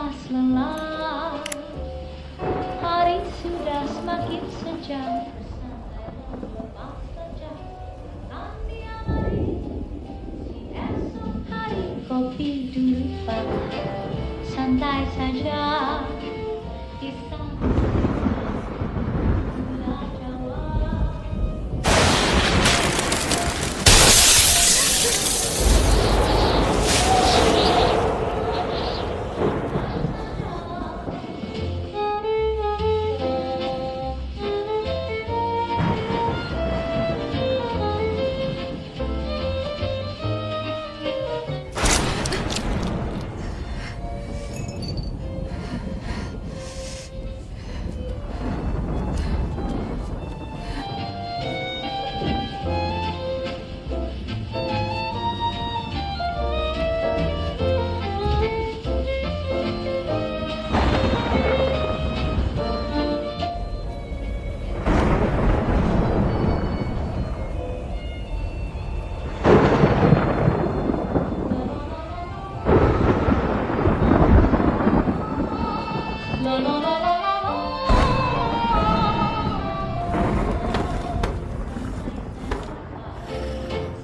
lepas lelah, hari sudah semakin sejam. Bersantai lepas saja, nanti mari si esok hari. Kopi dulu Pak, santai saja di sana gula Jawa.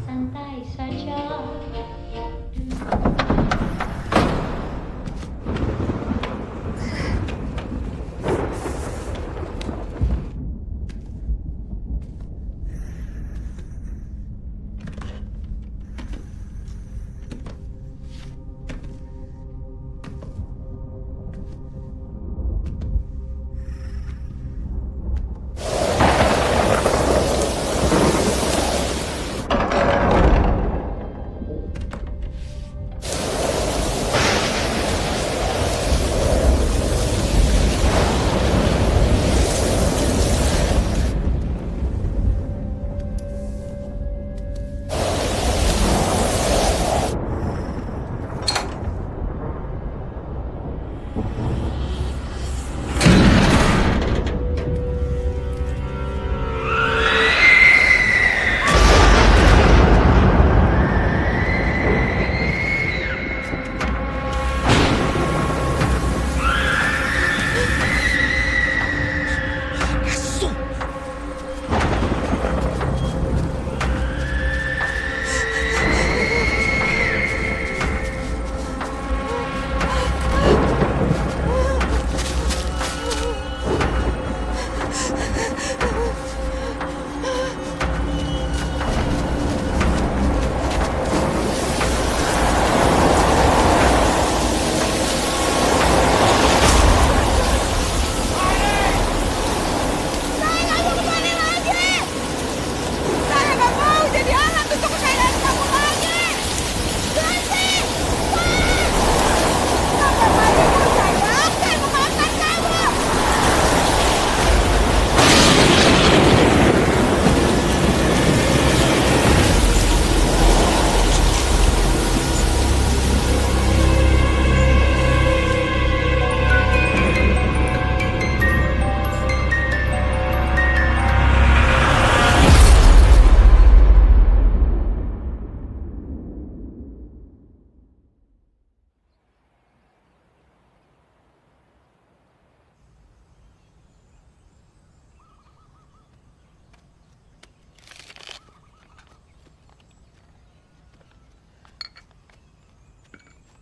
Santai saja.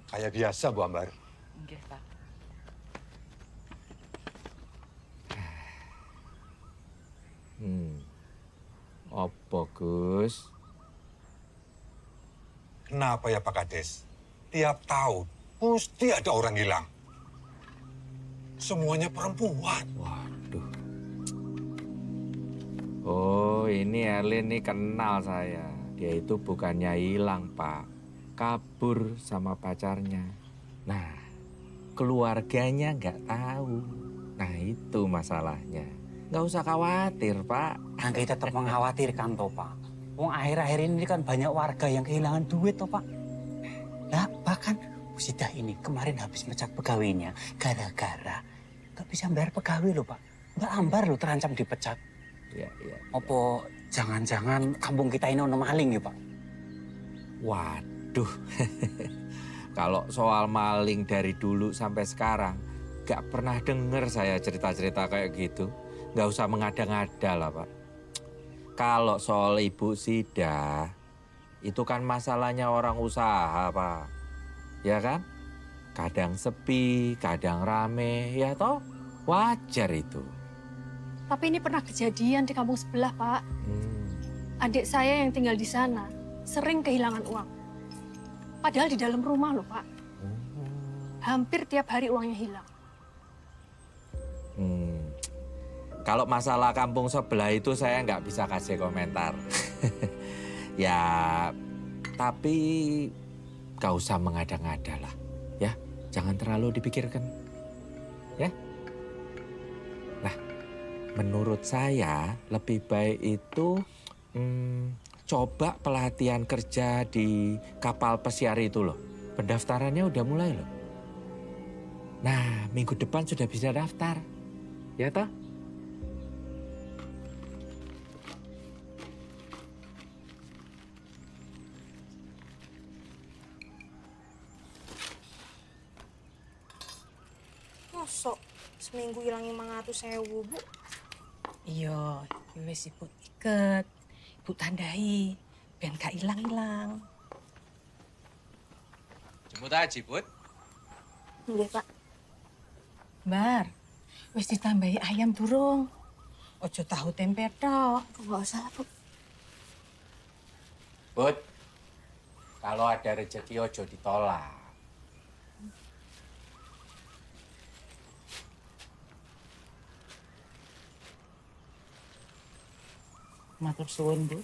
Kayak biasa, Bu Ambar. Nggih, Pak. Apa, Gus? Kenapa ya Pak Kades? Tiap tahun mesti ada orang hilang. Semuanya perempuan. Waduh. Oh, ini Erlin nih kenal saya. Dia itu bukannya hilang, Pak. Kabur sama pacarnya. Nah, keluarganya nggak tahu. Nah, itu masalahnya. Nggak usah khawatir, Pak. Angga tetap mengkhawatirkan, toh, Pak. Wong akhir-akhir ini kan banyak warga yang kehilangan duit, toh, Pak. Nah, bahkan Musidah ini kemarin habis mecat pegawainya gara-gara nggak bisa bayar pegawai loh, Pak. Mbak Ambar loh terancam dipecat. Ya, ya. Apa jangan-jangan kampung kita ini ono maling ya, Pak? Waduh. Kalau soal maling dari dulu sampai sekarang, gak pernah denger saya cerita-cerita kayak gitu. Gak usah mengada-ngada lah, Pak. Kalau soal Ibu Sida, itu kan masalahnya orang usaha, Pak. Ya kan? Kadang sepi, kadang rame, ya toh? Wajar itu. Tapi ini pernah kejadian di kampung sebelah, Pak. Adik saya yang tinggal di sana sering kehilangan uang. Padahal di dalam rumah loh, Pak. Hampir tiap hari uangnya hilang. Kalau masalah kampung sebelah itu saya nggak bisa kasih komentar. Ya, tapi gak usah mengada-ngada lah. Ya, jangan terlalu dipikirkan. Ya. Nah, menurut saya lebih baik itu coba pelatihan kerja di kapal pesiar itu loh. Pendaftarannya udah mulai loh. Nah, minggu depan sudah bisa daftar. Ya toh? Mosok seminggu hilang 500.000, Bu? Iya, wis ibu iket, ibu tandai, ben gak ilang-ilang. Jemput aja, Bud. Nggih, Pak. Bar, wis ditambahi ayam durung. Ojo tahu tempe tok. Nggak usah, Bu. Bud, kalau ada rezeki ojo ditolak. Matur suwun, Bu.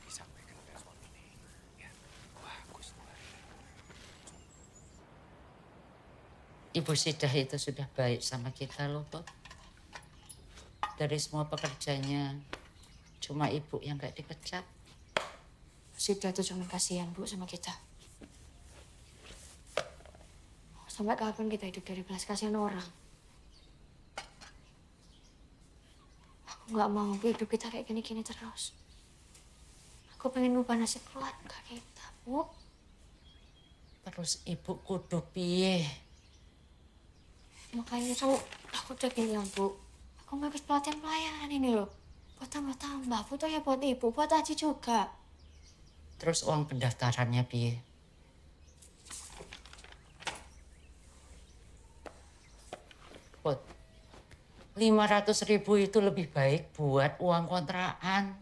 Disampaikan ke suami ini. Ya, bagus. Ibu Sidah itu sudah baik sama kita loh, Bob. Dari semua pekerjanya, cuma ibu yang gak dikecap. Sidah tuh cuma kasihan, Bu, sama kita. Sampai kapan kita hidup dari belas kasihan orang? Aku nggak mau hidup kita kayak gini-gini terus. Aku pengen ubah nasib keluarga kita, Bu. Terus ibu kudu piye? Makanya tuh aku udah bilang, Bu. Aku mau ikut pelatihan pelayanan ini loh. Buat tambah-tambah, fotonya buat ibu, buat Aji juga. Terus uang pendaftarannya piye? Pot, 500.000 itu lebih baik buat uang kontrakan.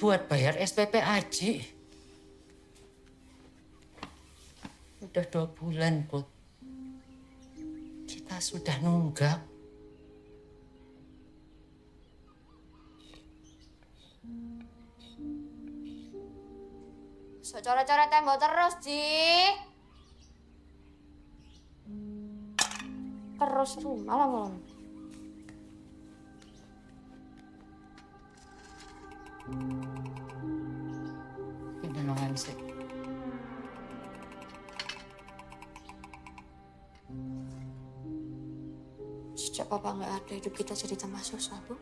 Buat bayar SPP Aji. Udah 2 bulan, Pot. Kita sudah nunggak. So coret-coret tembok terus, Ji. Terus rumah lah, Mon. Pindah nongan sih. Sejak papa nggak ada, hidup kita jadi tambah susah, Bu.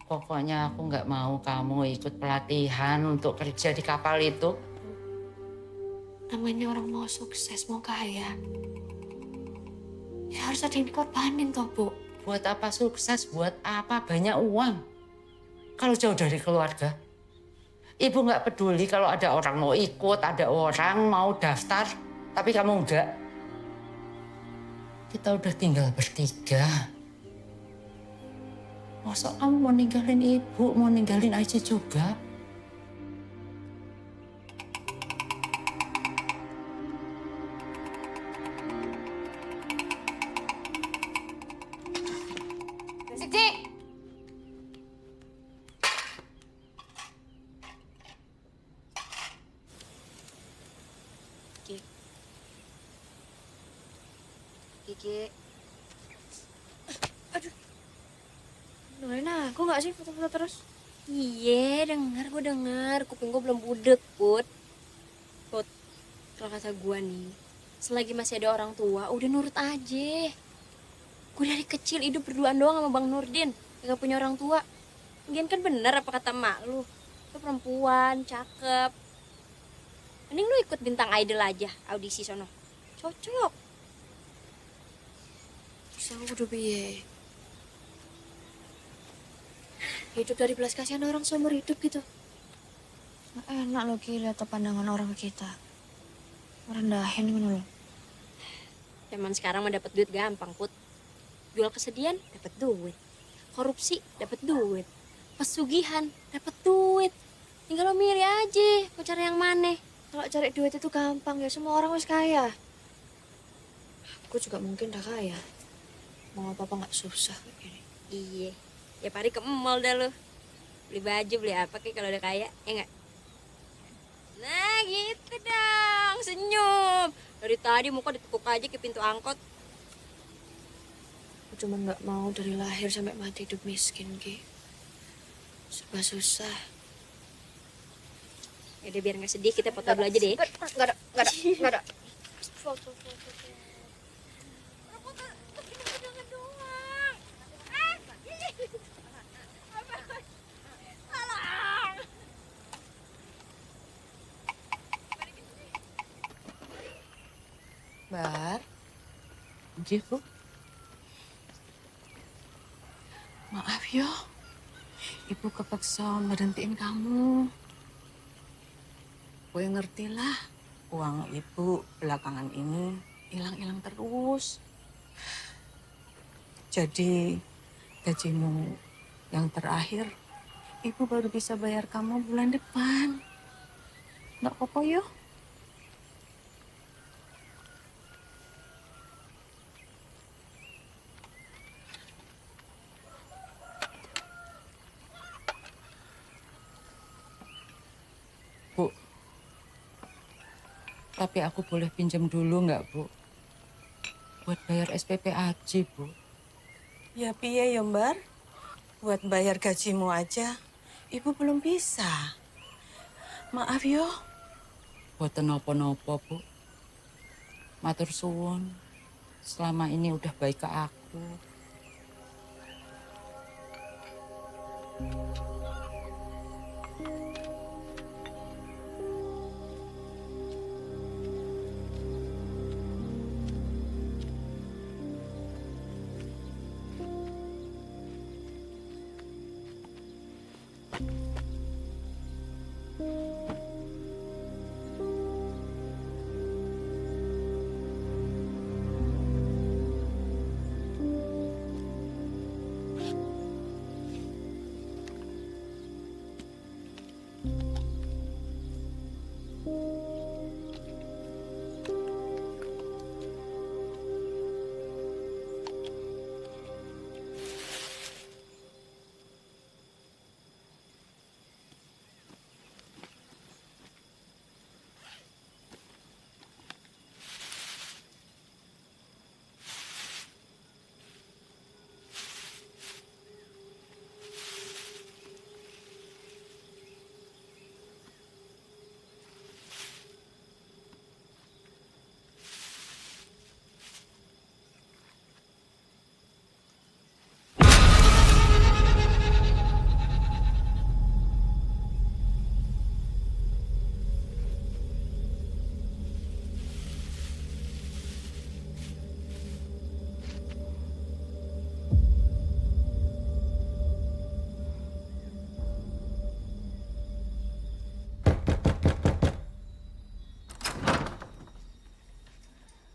Pokoknya aku nggak mau kamu ikut pelatihan untuk kerja di kapal itu. Namanya orang mau sukses, mau kaya. Ya harus ada yang dikorbanin toh, Bu. Buat apa sukses, buat apa banyak uang. Kalau jauh dari keluarga. Ibu nggak peduli kalau ada orang mau ikut, ada orang mau daftar, tapi kamu enggak. Kita udah tinggal bertiga. Masa kamu mau ninggalin ibu, mau ninggalin Aji juga? Berisik, Ji. Kiki. Aduh. Dengerin aku nggak sih foto-foto terus? Iya, gue denger. Kuping gue belum budek, Put. Put, kalau kata gue nih, selagi masih ada orang tua, udah nurut aja. Gue dari kecil hidup berduaan doang sama Bang Nurdin. Gak punya orang tua. Lagian kan bener apa kata mak lu. Lu perempuan, cakep. Mending lu ikut Bintang Idol aja, audisi sono. Cocok. Terus aku udah piye? Hidup dari belas kasihan orang seumur hidup gitu. Nggak enak loh Ki lihat pandangan orang ke kita. Merendahin gitu loh. Zaman sekarang mah dapat duit gampang, Put. Jual kesedihan dapat duit. Korupsi dapat duit. Pesugihan dapat duit. Tinggal lo milih aja mau cari yang mana. Kalau cari duit itu gampang ya, semua orang harus kaya. Aku juga mungkin udah kaya. Mau apa-apa nggak susah kayak gini. Iya. Ya pari ke mall dah lo. Beli baju, beli apa kayak kalau udah kaya, ya enggak? Nah gitu dong, senyum. Dari tadi muka ditekuk aja ke pintu angkot. Aku cuma nggak mau dari lahir sampai mati hidup miskin, Ki. Serba susah. Ya udah biar nggak sedih, kita foto dulu aja deh. Nggak ada. Foto. Bar, Nggih, Bu. maaf yo. Ibu kepaksa berhentiin kamu. Gue ngerti lah, uang ibu belakangan ini hilang-hilang terus. Jadi gajimu yang terakhir, ibu baru bisa bayar kamu bulan depan. Nggak apa-apa yo. Bu, tapi aku boleh pinjam dulu nggak, Bu? Buat bayar SPP Aji, Bu. Ya piye ya Mbar? Buat bayar gajimu aja, ibu belum bisa. Maaf yo. Boten napa-napa, Bu. Matur suwun. Selama ini udah baik ke aku.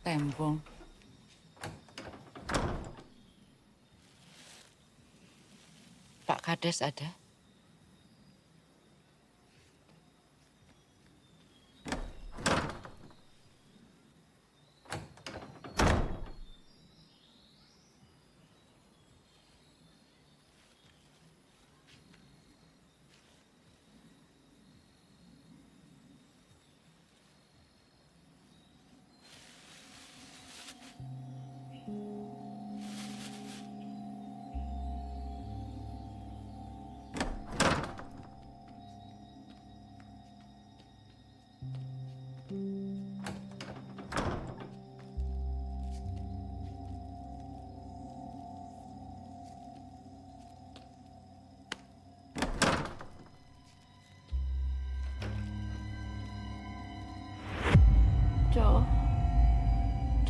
Tembong. Pak Kades ada?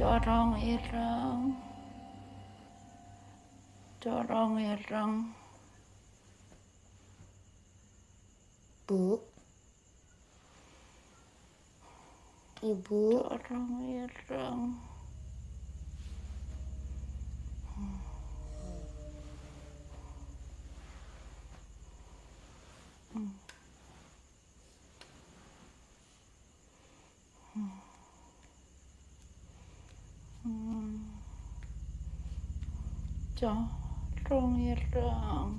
Corong ireng. Corong ireng. Bu. Ibu. Corong ireng. Corong ireng.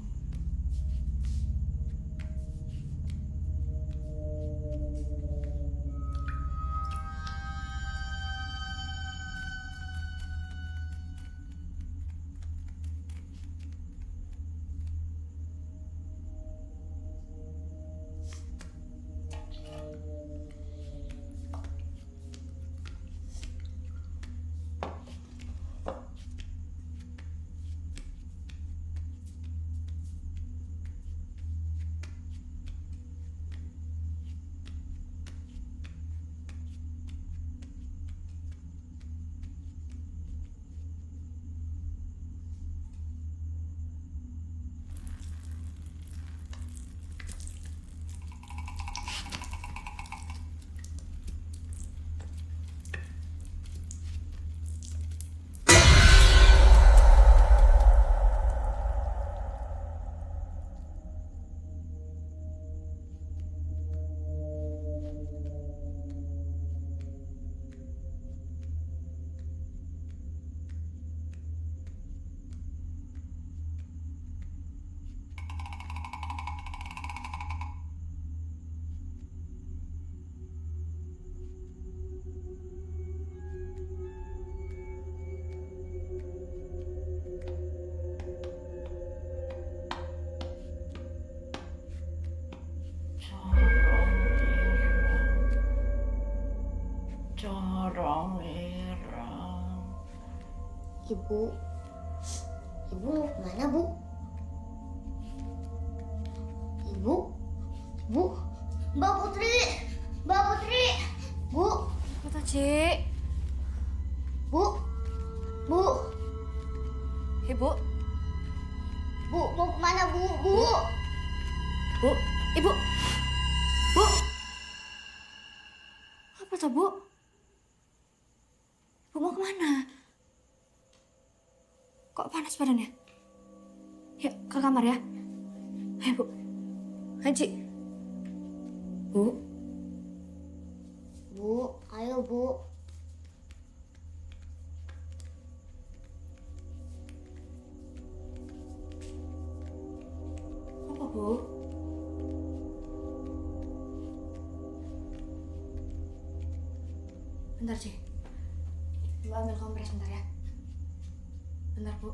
Corong ireng. Ibu. Ibu mau kemana, Bu? Ibu. Bu. Mbak Putri. Mbak Putri. Bu. Apa Cik? Bu. Bu. Ibu. Bu, mau kemana, Bu? Bu. Bu. Ibu. Bu. Apa tuh, Bu? Bu mau kemana? Kok panas badannya? Yuk, ke kamar ya. Ayo, Bu. Haji. Bu. Bu, ayo, Bu. Apa, Bu? Bentar, Ci. Mbak ambil kompres bentar ya. Bentar, Bu.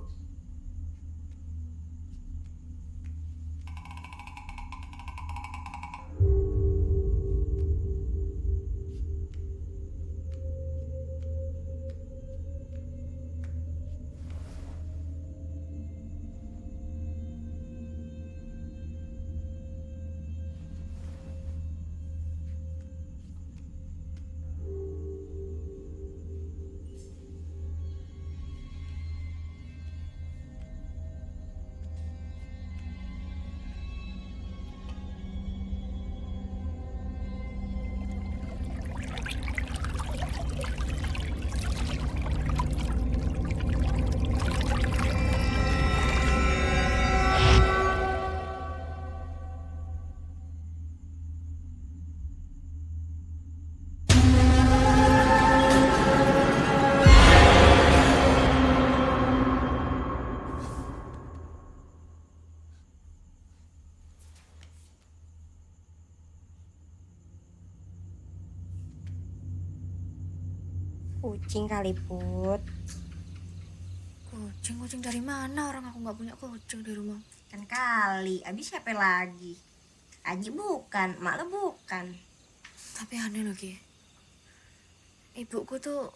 Kucing kali, Put. Kucing dari mana? Orang aku nggak punya kucing di rumah. Kan kali, abis siapa lagi? Aji bukan, mak lo bukan. Tapi aneh loh, Ki. Ibuku tuh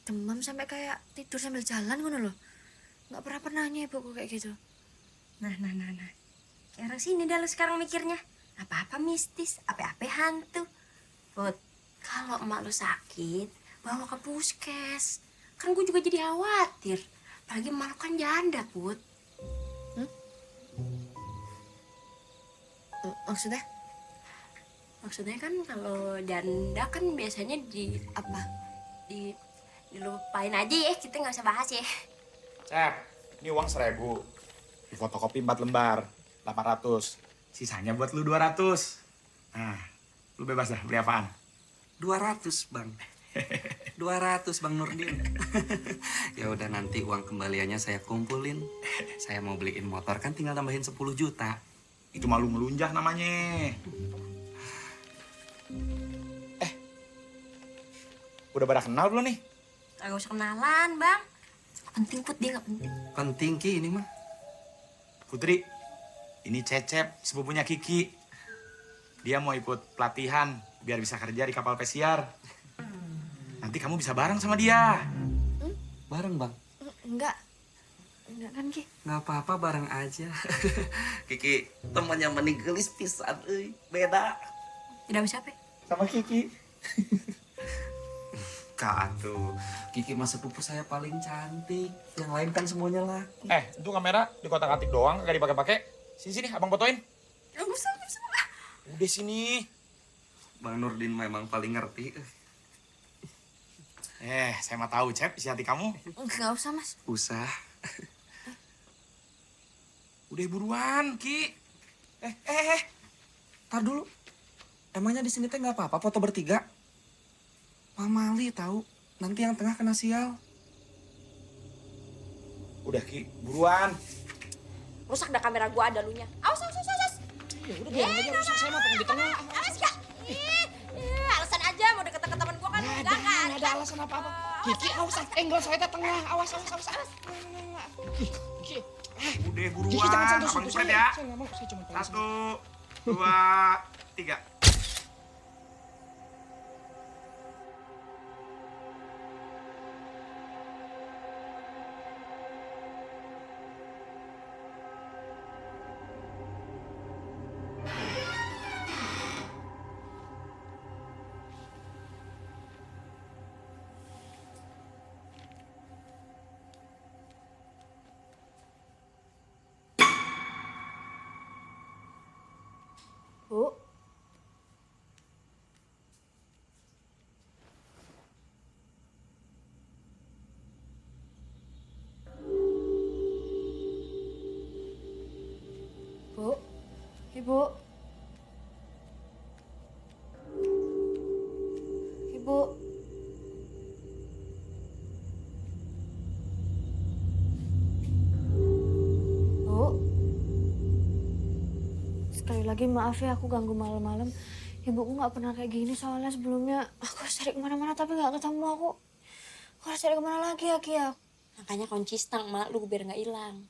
demam sampai kayak tidur sambil jalan ngono loh. Nggak pernah nanya ibuku kayak gitu. Nah. Kayak sini dah lo sekarang mikirnya. Apa-apa mistis, apa-apa hantu. Put, kalau emak lo sakit, bawa ke puskes. Kan gue juga jadi khawatir. Apalagi Malu kan janda, Put. Maksudnya? Maksudnya kan kalau janda kan biasanya dilupain aja ya, kita nggak usah bahas ya. Cep, ini uang 1.000. Di fotokopi 4 lembar, 800. Sisanya buat lu 200. Nah, lu bebas dah beli apaan? 200, Bang. 200, Bang Nurdin. Ya udah, nanti uang kembaliannya saya kumpulin. Saya mau beliin motor, kan tinggal tambahin 10 juta. Itu malu ngelunjah namanya. Udah pada kenal belum nih? Gak usah kenalan, Bang. Gak penting, Put. Dia gak penting. Penting, Ki, ini mah. Putri, ini Cecep, sepupunya Kiki. Dia mau ikut pelatihan biar bisa kerja di kapal pesiar. Nanti kamu bisa bareng sama dia. Bareng, Bang? Enggak kan, Ki? Nggak apa-apa, bareng aja. Kiki, temannya meninggelis pisan, beda. Tidak bisa, Pe. Sama Kiki. Kak, tuh. Kiki mah sepupu saya paling cantik. Yang lain kan semuanya laki. Itu kamera di kotak-atik doang, gak dipakai-pakai. Sini, abang fotoin. Gak usah. Udah sini. Bang Nurdin memang paling ngerti. Saya mah tahu, Cep, isi hati kamu. Gak usah, Mas. Usah. Udah buruan, Ki. Tar dulu. Emangnya di sini teh nggak apa-apa foto bertiga? Pamali tahu. Nanti yang tengah kena sial. Udah, Ki, buruan. Rusak dah kamera gua, ada lunya. Awas. Ya udah biarin aja, rusak saya mah pengen di tengah. Awas gak? Alasan aja mau deket teman gua kan enggak kan. Nggak ada alasan apa-apa. Kiki, awas, angle saya teh tengah. Awas. Kiki. Udah buruan. Kiki, jangan sentuh saya. Ya. Saya nggak mau, saya cuma pengen 1, 2, 3. Bu. Bu. Ibu. Ibu. Bu. Sekali lagi maaf ya aku ganggu malam-malam. Ibuku nggak pernah kayak gini soalnya sebelumnya aku harus cari kemana-mana tapi nggak ketemu aku. Aku harus cari kemana lagi ya, Kia? Makanya kunci stang mak lu biar nggak hilang.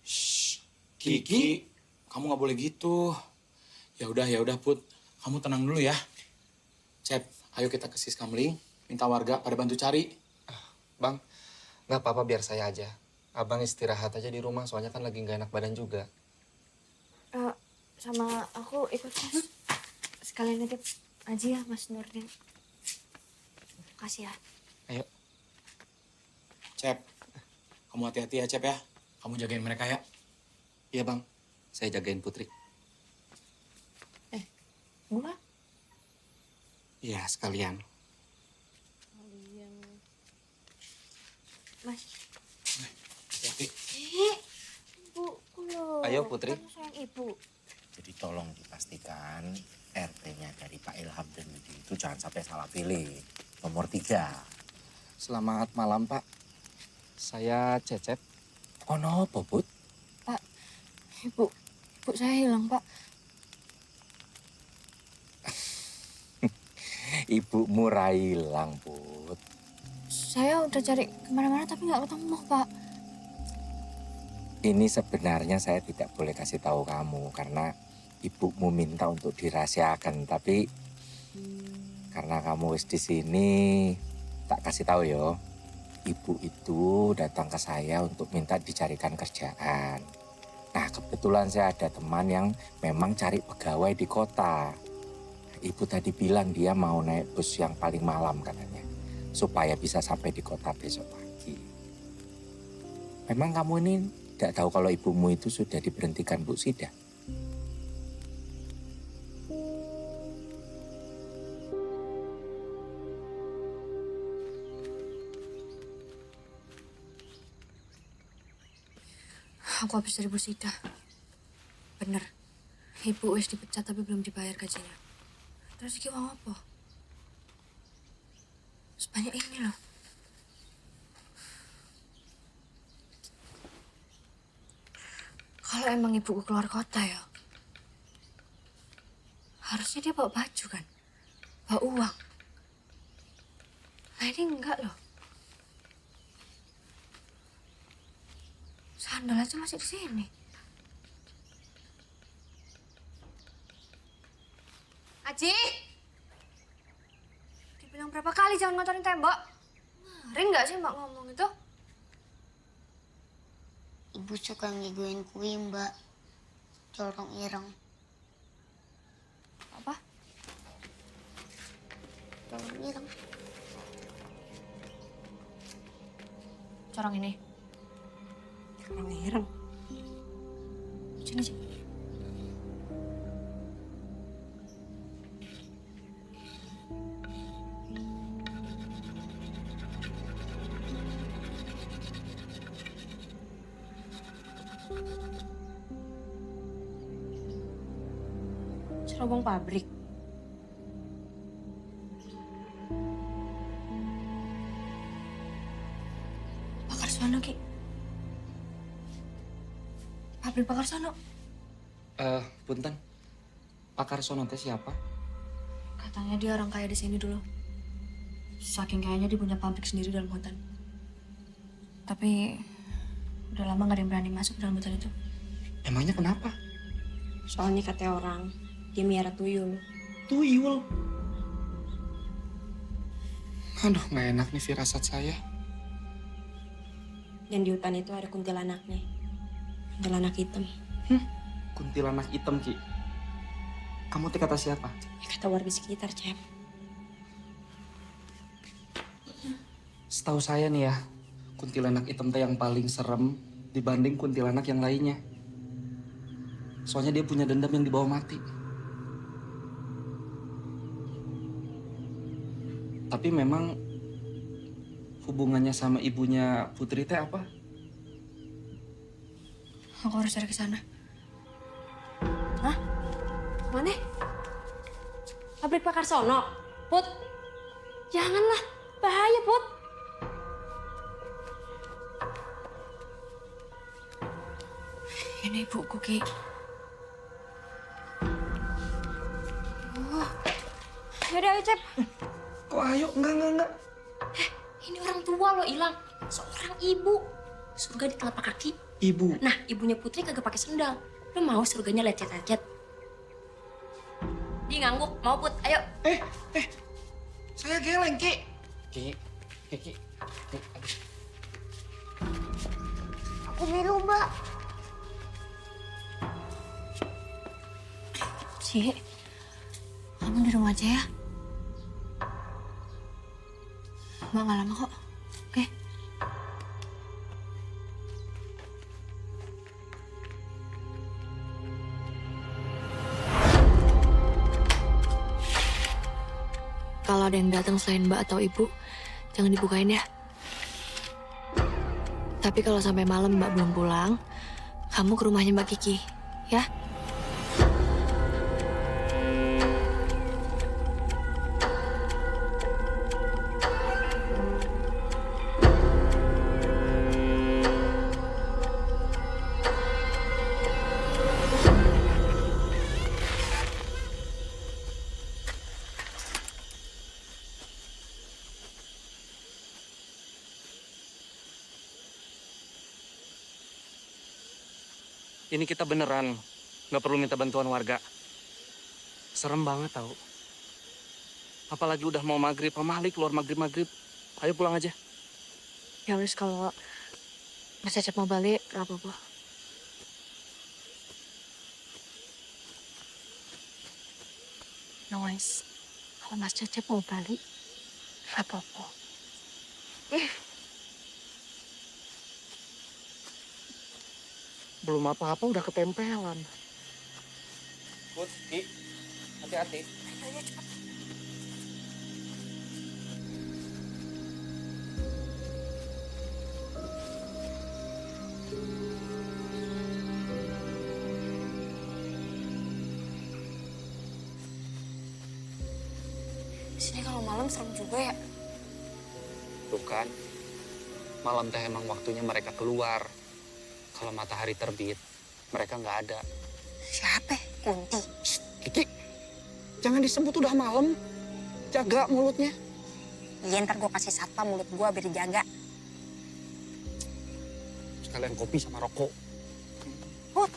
Shh, Kiki, kamu nggak boleh gitu. Ya udah, Put. Kamu tenang dulu ya. Cep, ayo kita ke Siskamling, minta warga pada bantu cari. Bang, nggak apa-apa, biar saya aja. Abang istirahat aja di rumah, soalnya kan lagi nggak enak badan juga. Sama aku ikut Mas. Sekalian nitip aja ya Mas Nurdin. Makasih ya. Ayo. Cep, kamu hati-hati ya, Cep ya. Kamu jagain mereka ya. Iya, Bang. Saya jagain Putri. Gua? Iya, sekalian. Mas. Hati-hati. Ibu, loh. Ayo, Putri. Kan sayang ibu. Jadi tolong dipastikan RT-nya dari Pak Ilham dan Widi itu jangan sampai salah pilih. Nomor 3. Selamat malam, Pak. Saya Cecep. Oh no, Put? Pak, ibu saya hilang, Pak. Ibumu hilang, Put. Saya udah cari kemana-mana tapi nggak ketemu, Pak. Ini sebenarnya saya tidak boleh kasih tahu kamu karena ibumu minta untuk dirahasiakan, tapi karena kamu wis di sini tak kasih tahu yo. Ibu itu datang ke saya untuk minta dicarikan kerjaan. Nah, kebetulan saya ada teman yang memang cari pegawai di kota. Ibu tadi bilang dia mau naik bus yang paling malam katanya. supaya bisa sampai di kota besok pagi. Memang kamu ini tidak tahu kalau ibumu itu sudah diberhentikan Bu Sida? Aku habis dari Bu Sida. Bener. Ibu wis dipecat tapi belum dibayar gajinya. Terus iki mau apa? Sebanyak ini loh. Kalau emang ibuku keluar kota ya, harusnya dia bawa baju kan? Bawa uang. Nah ini enggak loh. Sandal aja masih di sini. Aji! Dibilang berapa kali jangan ngotorin tembok? Ngeri nggak sih mbak ngomong itu? Ibu suka ngeguin kue, Mbak. Corong ireng. Apa? Corong ireng. Corong ini. Corong ireng. Sini sih. Cerobong pabrik. Bakar sono, Ki. Pabrik bakar sono. Punten. Pak Karsono teh siapa? Katanya dia orang kaya di sini dulu. Saking kayanya dia punya pabrik sendiri dalam hutan. Tapi udah lama gak ada yang berani masuk ke dalam hutan itu. Emangnya kenapa? Soalnya kata orang, dia miara tuyul. Tuyul? Aduh, nggak enak nih firasat saya. Dan di hutan itu ada kuntilanaknya. Kuntilanak hitam. Kuntilanak hitam, Ki. Kamu teh kata siapa? Ya, kata warga sekitar, Cep. Setahu saya nih ya, kuntilanak hitam teh yang paling serem dibanding kuntilanak yang lainnya. Soalnya dia punya dendam yang dibawa mati. Tapi memang hubungannya sama ibunya Putri teh apa? Aku harus cari ke sana. Hah? Mana? Pabrik Pak Karsono. Put, janganlah. Bahaya, Put. Ini ibuku, Ki. Yaudah, ayo, Cep. Kok ayo? Enggak. Ini orang tua lo hilang. Seorang ibu. Surga di telapak kaki. Ibu? Nah, ibunya Putri kagak pakai sendal. Lo mau surganya lecet-lecet? Dia ngangguk. Mau, Put? Ayo. Saya geleng, Ki. Ki. Aduh. Aku biru, Mbak. Ci, kamu di rumah aja ya. Mbak nggak lama kok, oke? Kalau ada yang datang selain Mbak atau Ibu, jangan dibukain ya. Tapi kalau sampai malam Mbak belum pulang, kamu ke rumahnya Mbak Kiki, ya? Ini kita beneran nggak perlu minta bantuan warga. Serem banget tau. Apalagi udah mau maghrib, pamali keluar maghrib. Ayo pulang aja. Ya wis, kalau Mas Cecep mau balik, gak apa-apa. No wis, kalau Mas Cecep mau balik, gak apa-apa. Belum apa-apa udah ketempelan. Put, Ki, hati-hati. Ayo cepat. Di sini kalau malam serem juga ya. Tuh kan, malam teh emang waktunya mereka keluar. Kalau matahari terbit, mereka nggak ada. Siapa? Kunti. Kiki, jangan disebut udah malam. Jaga mulutnya. Iya, ntar gue kasih satpam mulut gue biar dijaga. Sekalian kopi sama rokok. Put.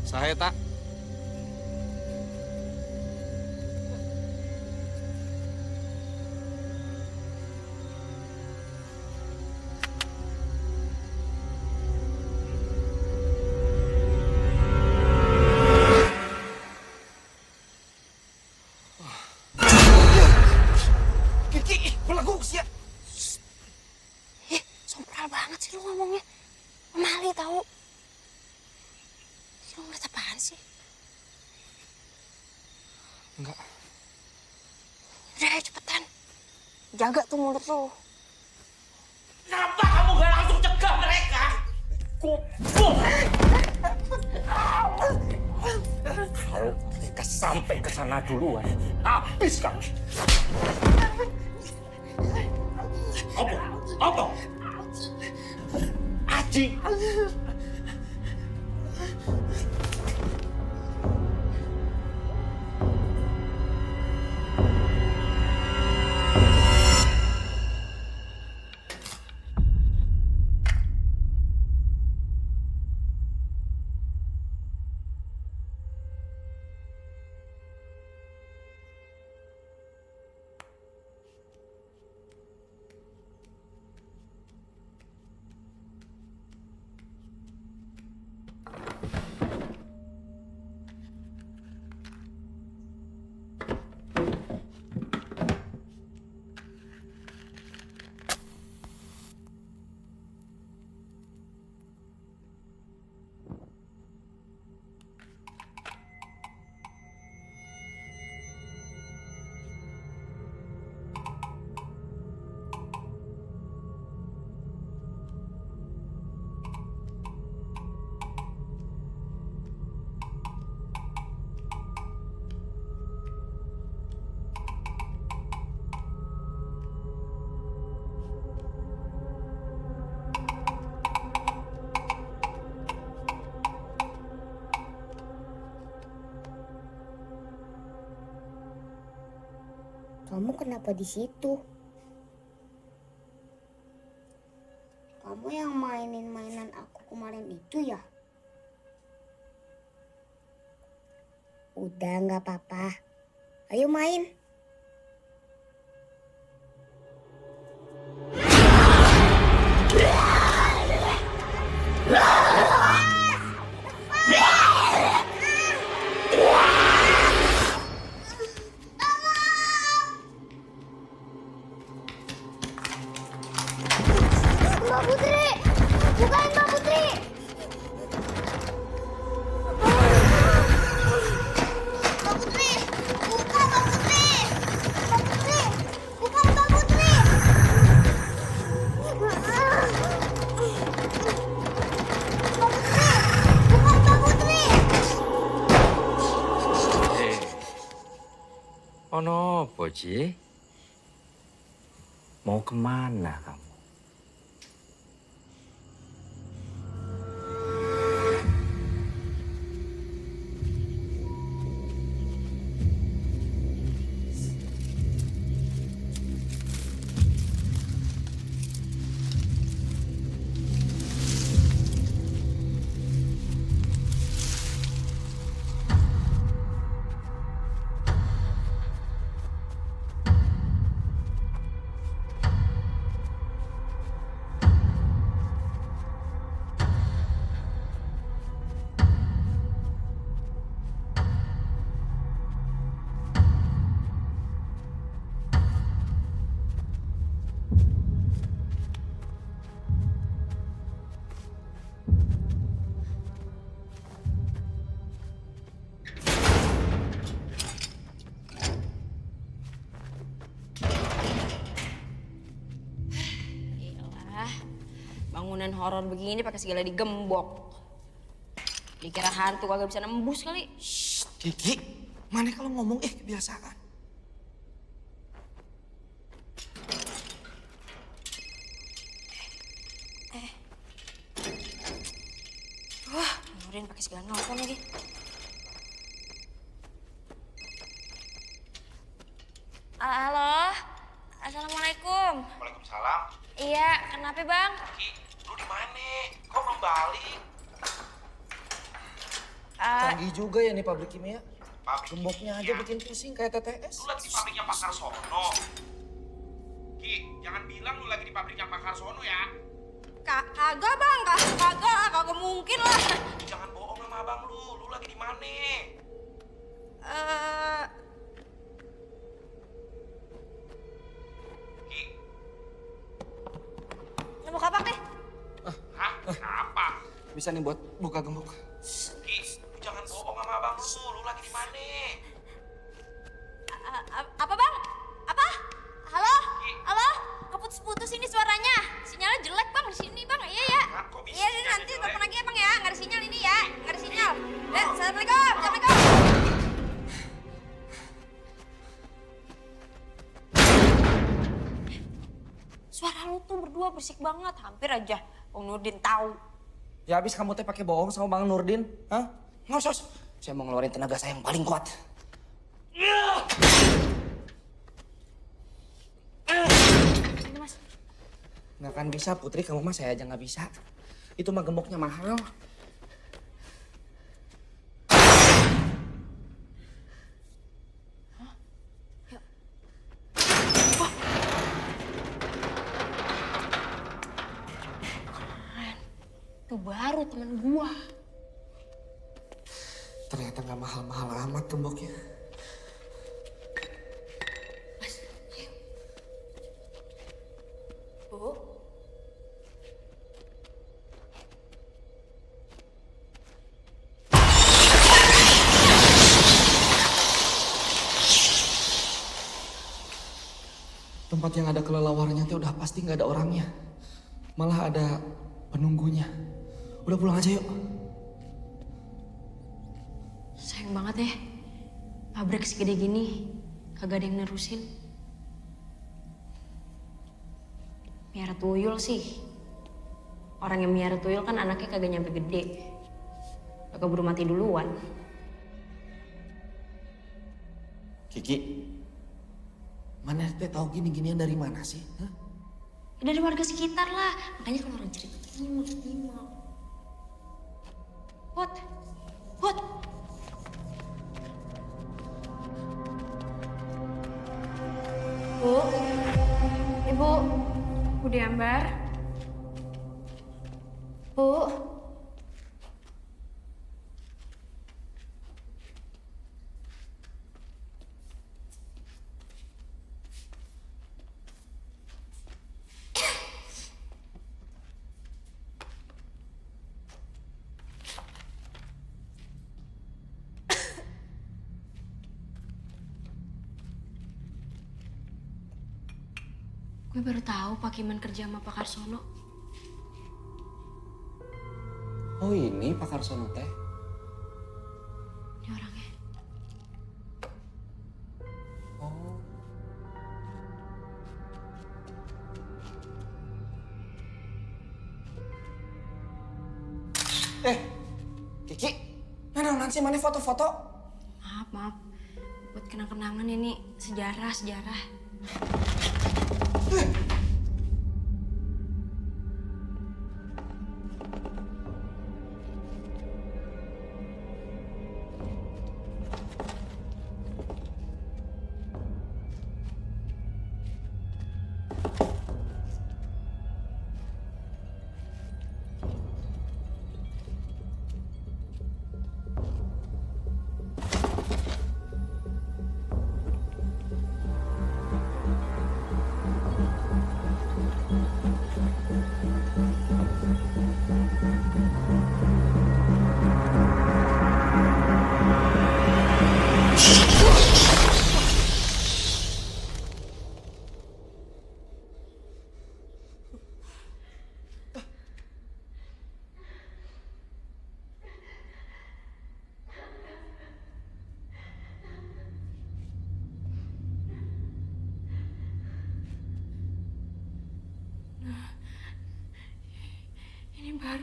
Saya tak. Kiki, belagu sih ya. Sompral banget sih lu ngomongnya. Mali tahu. Lu ngeliat apaan sih? Enggak. Udah, ayo cepetan. Jaga tuh mulut lu. Kenapa kamu gak langsung cegah mereka? Kalau mereka sampai ke sana duluan, habis kamu. Apa? Aji. Kamu kenapa di situ? Kamu yang mainin mainan aku kemarin itu ya? Udah nggak apa-apa. Ayo main. Mbak Putri! Bukain Mbak Putri! Mbak Putri! Buka Mbak Putri! Mbak Putri! Bukan Mbak Putri! Mbak Putri! Bukan Mbak Putri! Ono apa, Ji? Mau kemana kamu? horor begini pakai segala digembok. Dikira hantu kagak bisa nembus kali. Kiki, mana kalau ngomong kebiasaan. Wah, Nurin pakai segala nelfon lagi. Halo, assalamualaikum. Waalaikumsalam. Iya, kenapa bang? Ki, lu di mana? Kok belum balik? Canggih juga ya nih pabrik kimia. Gemboknya aja bikin pusing kayak TTS. Lu lagi di pabriknya Pak Karsono. Ki, jangan bilang lu lagi di pabriknya Pak Karsono ya. Kagak bang, kagak mungkin lah. Jangan bohong sama abang lu lagi di mana? Ki. Nemu kapak deh. Hah? Kenapa? Bisa nih buat buka gembok. Ki, lu jangan bohong sama abang lu lagi di mana? Apa bang? Apa? Halo? Halo? Keputus-putus ini suaranya. Sinyalnya jelek bang di sini bang. Iya ya. Iya ini nanti telepon lagi ya bang ya. Nggak ada sinyal ini ya. Nggak ada sinyal. Assalamualaikum. Assalamualaikum. Suara lu tuh berdua berisik banget. Hampir aja Bang Nurdin tahu. Ya habis kamu teh pakai bohong sama Bang Nurdin, hah? Ngosos. Saya mau ngeluarin tenaga saya yang paling kuat. Ini mas. Nggak akan bisa Putri, kamu mah saya aja nggak bisa. Itu mah gemboknya mahal. Itu baru temen gua. Ternyata nggak mahal-mahal amat gemboknya. Mas, ayo. Bu. Tempat yang ada kelelawarnya tuh udah pasti nggak ada orangnya. Malah ada penunggunya. Udah pulang aja yuk. Sayang banget ya. Pabrik segede gini, kagak ada yang nerusin. Miara tuyul sih. Orang yang miara tuyul kan anaknya kagak nyampe gede. Kagak keburu mati duluan. Kiki, mana teh tahu gini-ginian dari mana sih? Hah? Ya, dari warga sekitar lah. Makanya kalau orang cerita tuh nyimak. Put. Bu, Ibu, Bu Diambar. Bu. Gue baru tahu Pak Kiman kerja sama Pak Karsono. Oh ini Pak Karsono teh? Ini orangnya. Oh. Kiki, mana sih mana foto-foto? Maaf. Buat kenang-kenangan ini sejarah.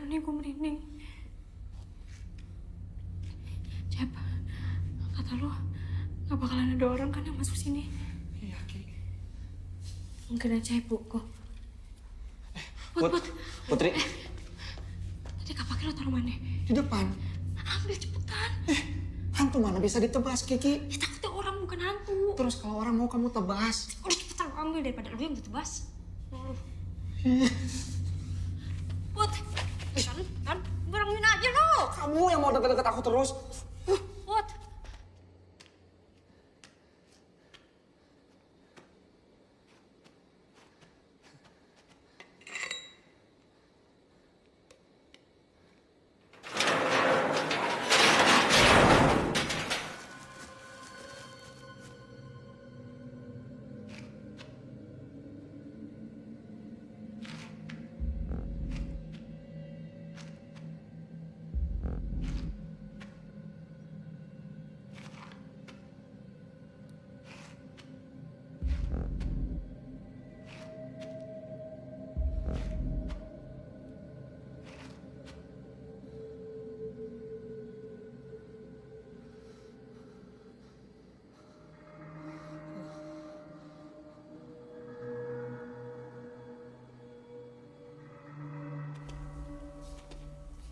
baru nih gue merinding. Cep, kata lu gak bakalan ada orang kan yang masuk sini? Iya, Ki. Mungkin aja ibu kok. Putri. Tadi kapaknya lo taruh mana? Di depan. Ambil cepetan. Hantu mana bisa ditebas, Kiki? Ya takutnya orang bukan hantu. Terus kalau orang mau kamu tebas. Udah cepetan lo ambil daripada lu yang ditebas. Put, kan, barengin aja lo. Kamu yang mau deket-deket aku terus. Put.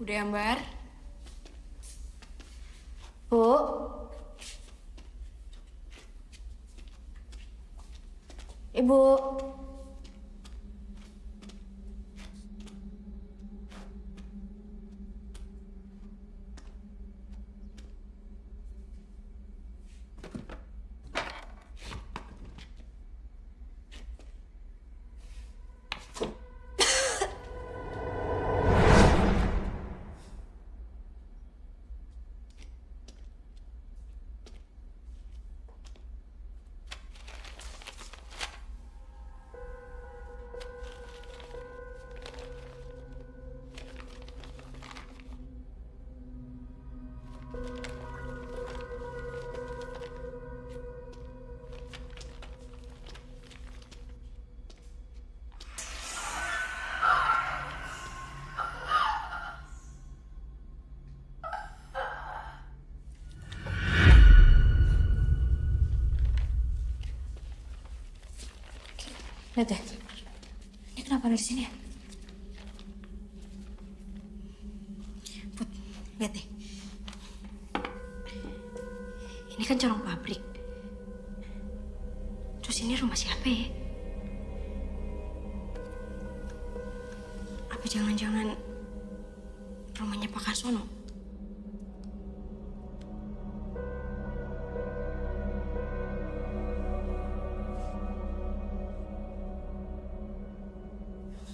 Udah ya, Mbar? Bu? Ibu? Lihat deh, ini kenapa ada di sini ya? Put, lihat deh. Ini kan corong pabrik. Terus ini rumah siapa ya? Apa jangan-jangan rumahnya Pak Karsono?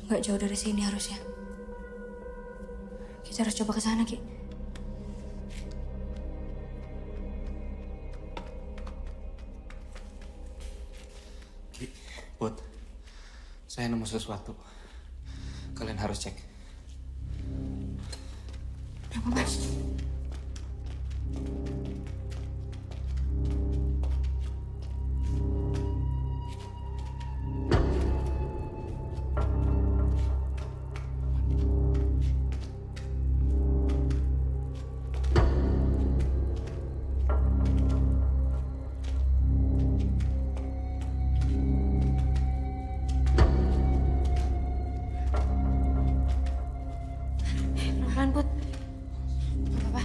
Gak jauh dari sini harusnya. Kita harus coba ke sana, Ki. Ki, Put, saya nemu sesuatu. Kalian harus cek. Apa, Mas? Pelan, Put. Gak apa-apa.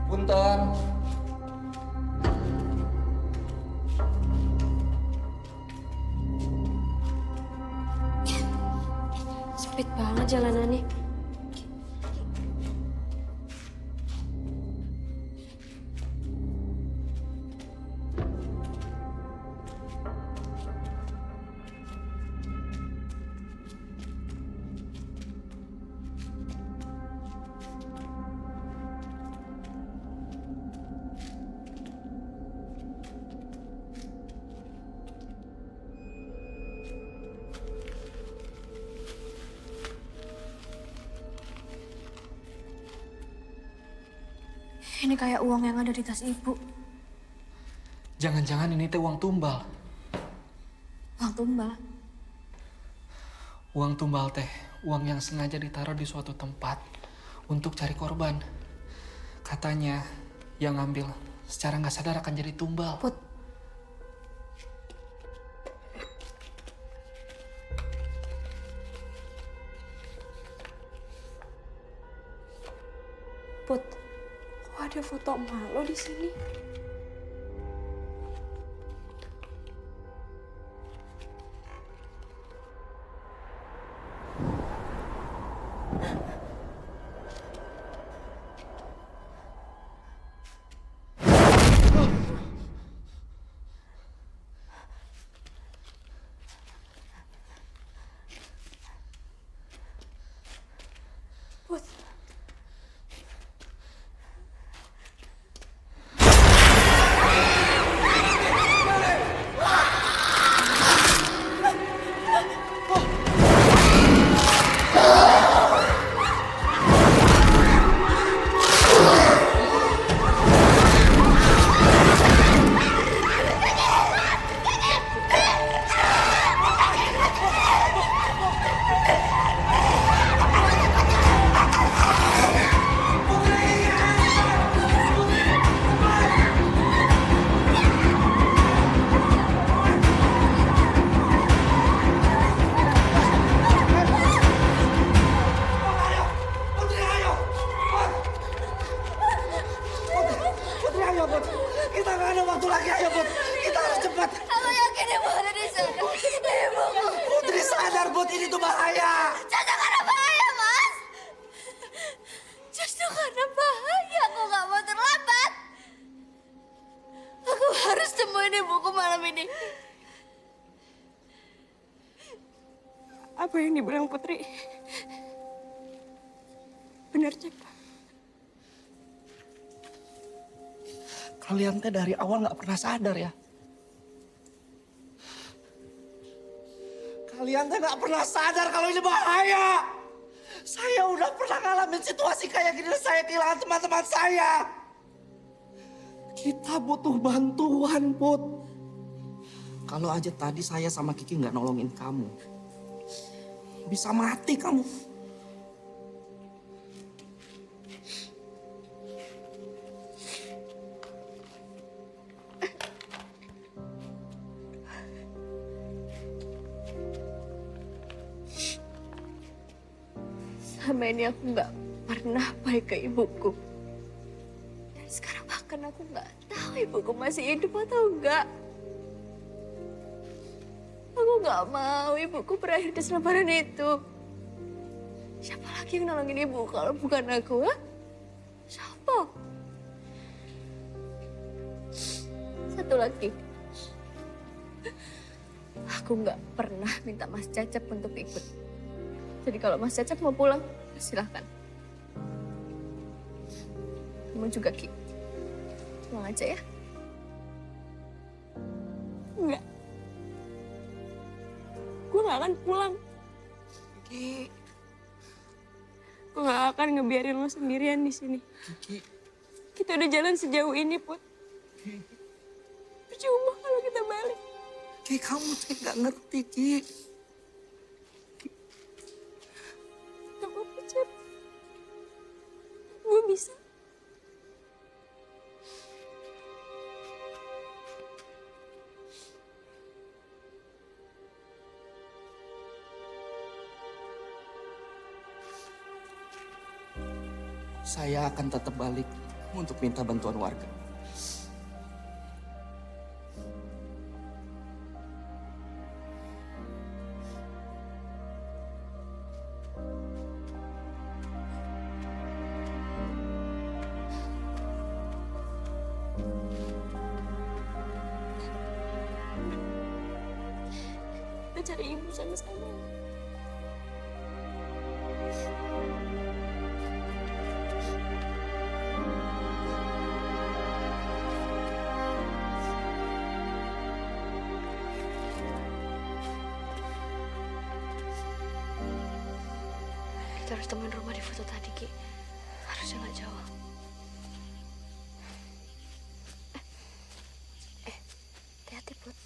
Punten. Sempit banget jalanannya. Ini kayak uang yang ada di tas ibu. Jangan-jangan ini teh uang tumbal. tumbal. Uang tumbal teh, uang yang sengaja ditaruh di suatu tempat untuk cari korban. Katanya yang ngambil secara nggak sadar akan jadi tumbal. Put. Put, kok ada foto emak lo di sini? Put. Putri, ayo, Put. Kita nggak ada waktu lagi, ayo, Put. Kita harus cepat. Aku yakin ibu ada di sana. Ibuku. Putri sadar, Put. Ini tuh bahaya. Caca karena bahaya, Mas. Justru karena bahaya aku nggak mau terlambat. Aku harus temuin ibuku malam ini. Apa yang dibilang Putri? Benar, Cep. Kalian teh dari awal nggak pernah sadar ya. Kalian teh nggak pernah sadar kalau ini bahaya. Saya udah pernah ngalamin situasi kayak gini dan saya kehilangan teman-teman saya. Kita butuh bantuan, Put. Kalau aja tadi saya sama Kiki nggak nolongin kamu, bisa mati kamu. Selama ini aku nggak pernah baik ke ibuku. Dan sekarang bahkan aku nggak tahu ibuku masih hidup atau enggak. Aku nggak mau ibuku berakhir di selebaran itu. Siapa lagi yang nolongin ibu kalau bukan aku, ha? Siapa? Satu lagi. Aku nggak pernah minta Mas Cecep untuk ikut. Jadi kalau Mas Cecep mau pulang, silahkan. Kamu juga, Ki. Pulang aja ya. Enggak. Gue gak akan pulang. Ki. Gue gak akan ngebiarin lo sendirian di sini. Ki. Kita udah jalan sejauh ini, Put. Percuma kalau kita balik. Ki, kamu tuh nggak ngerti, Ki. Gak apa-apa, Cep. Gue bisa. Saya akan tetap balik untuk minta bantuan warga. Kita cari ibu sama-sama. Kita harus temuin rumah di foto tadi, Ki. Harusnya nggak jauh. Hati-hati, Put.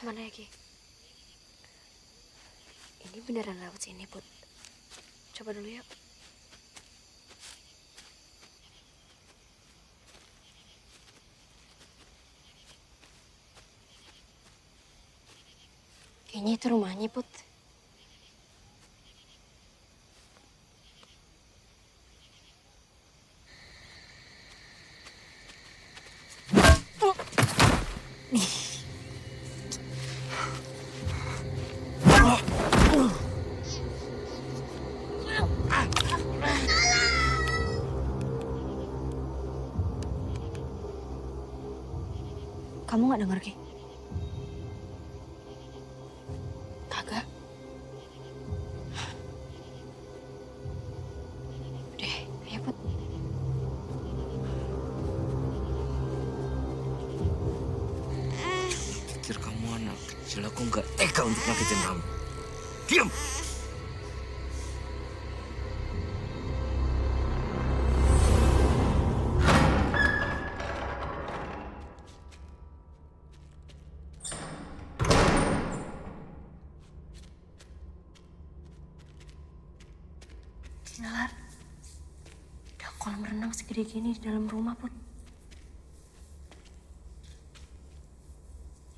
Mana ya, Ki? Ini beneran lewat sini, Put. Coba dulu yuk. Kayaknya itu rumahnya, Put. Kamu nggak denger, Ki? Kagak. Udah, ayo, Put. Pikir kamu anak kecil, aku nggak tega untuk nyakitin kamu. Diam! Nalar, ada kolam renang segede gini di dalam rumah, Put.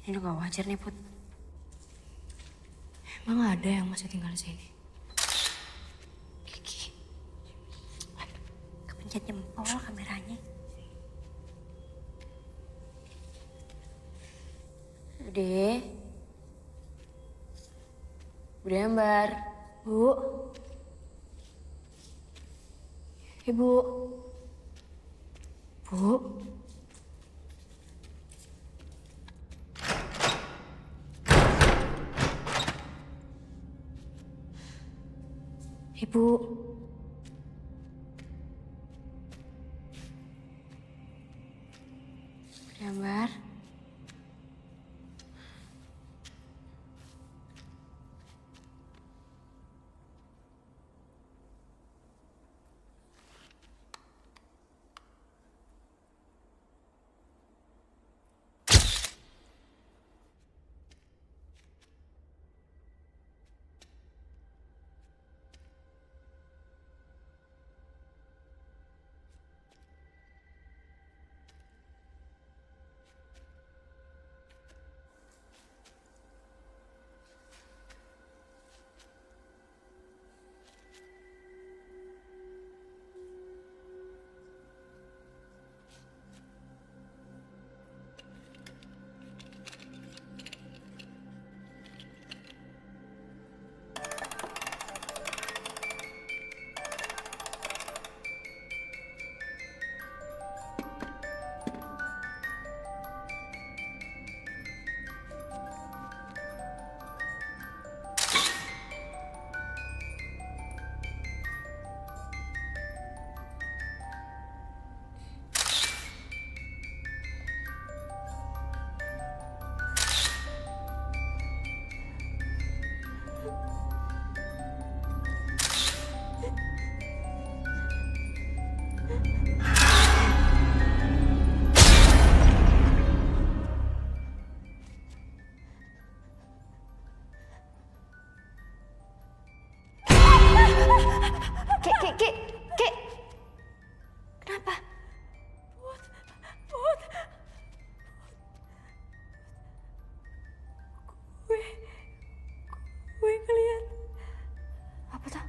Ini udah gak wajar nih, Put. Emang ada yang masih tinggal di sini? Kiki. Aduh, kepencet jempol kameranya. Bude. Bude Ambar. Bu. Ibu. Bu. Ibu. Ambar. Kek. Kenapa? Put. Gue ngeliat. Apa tuh?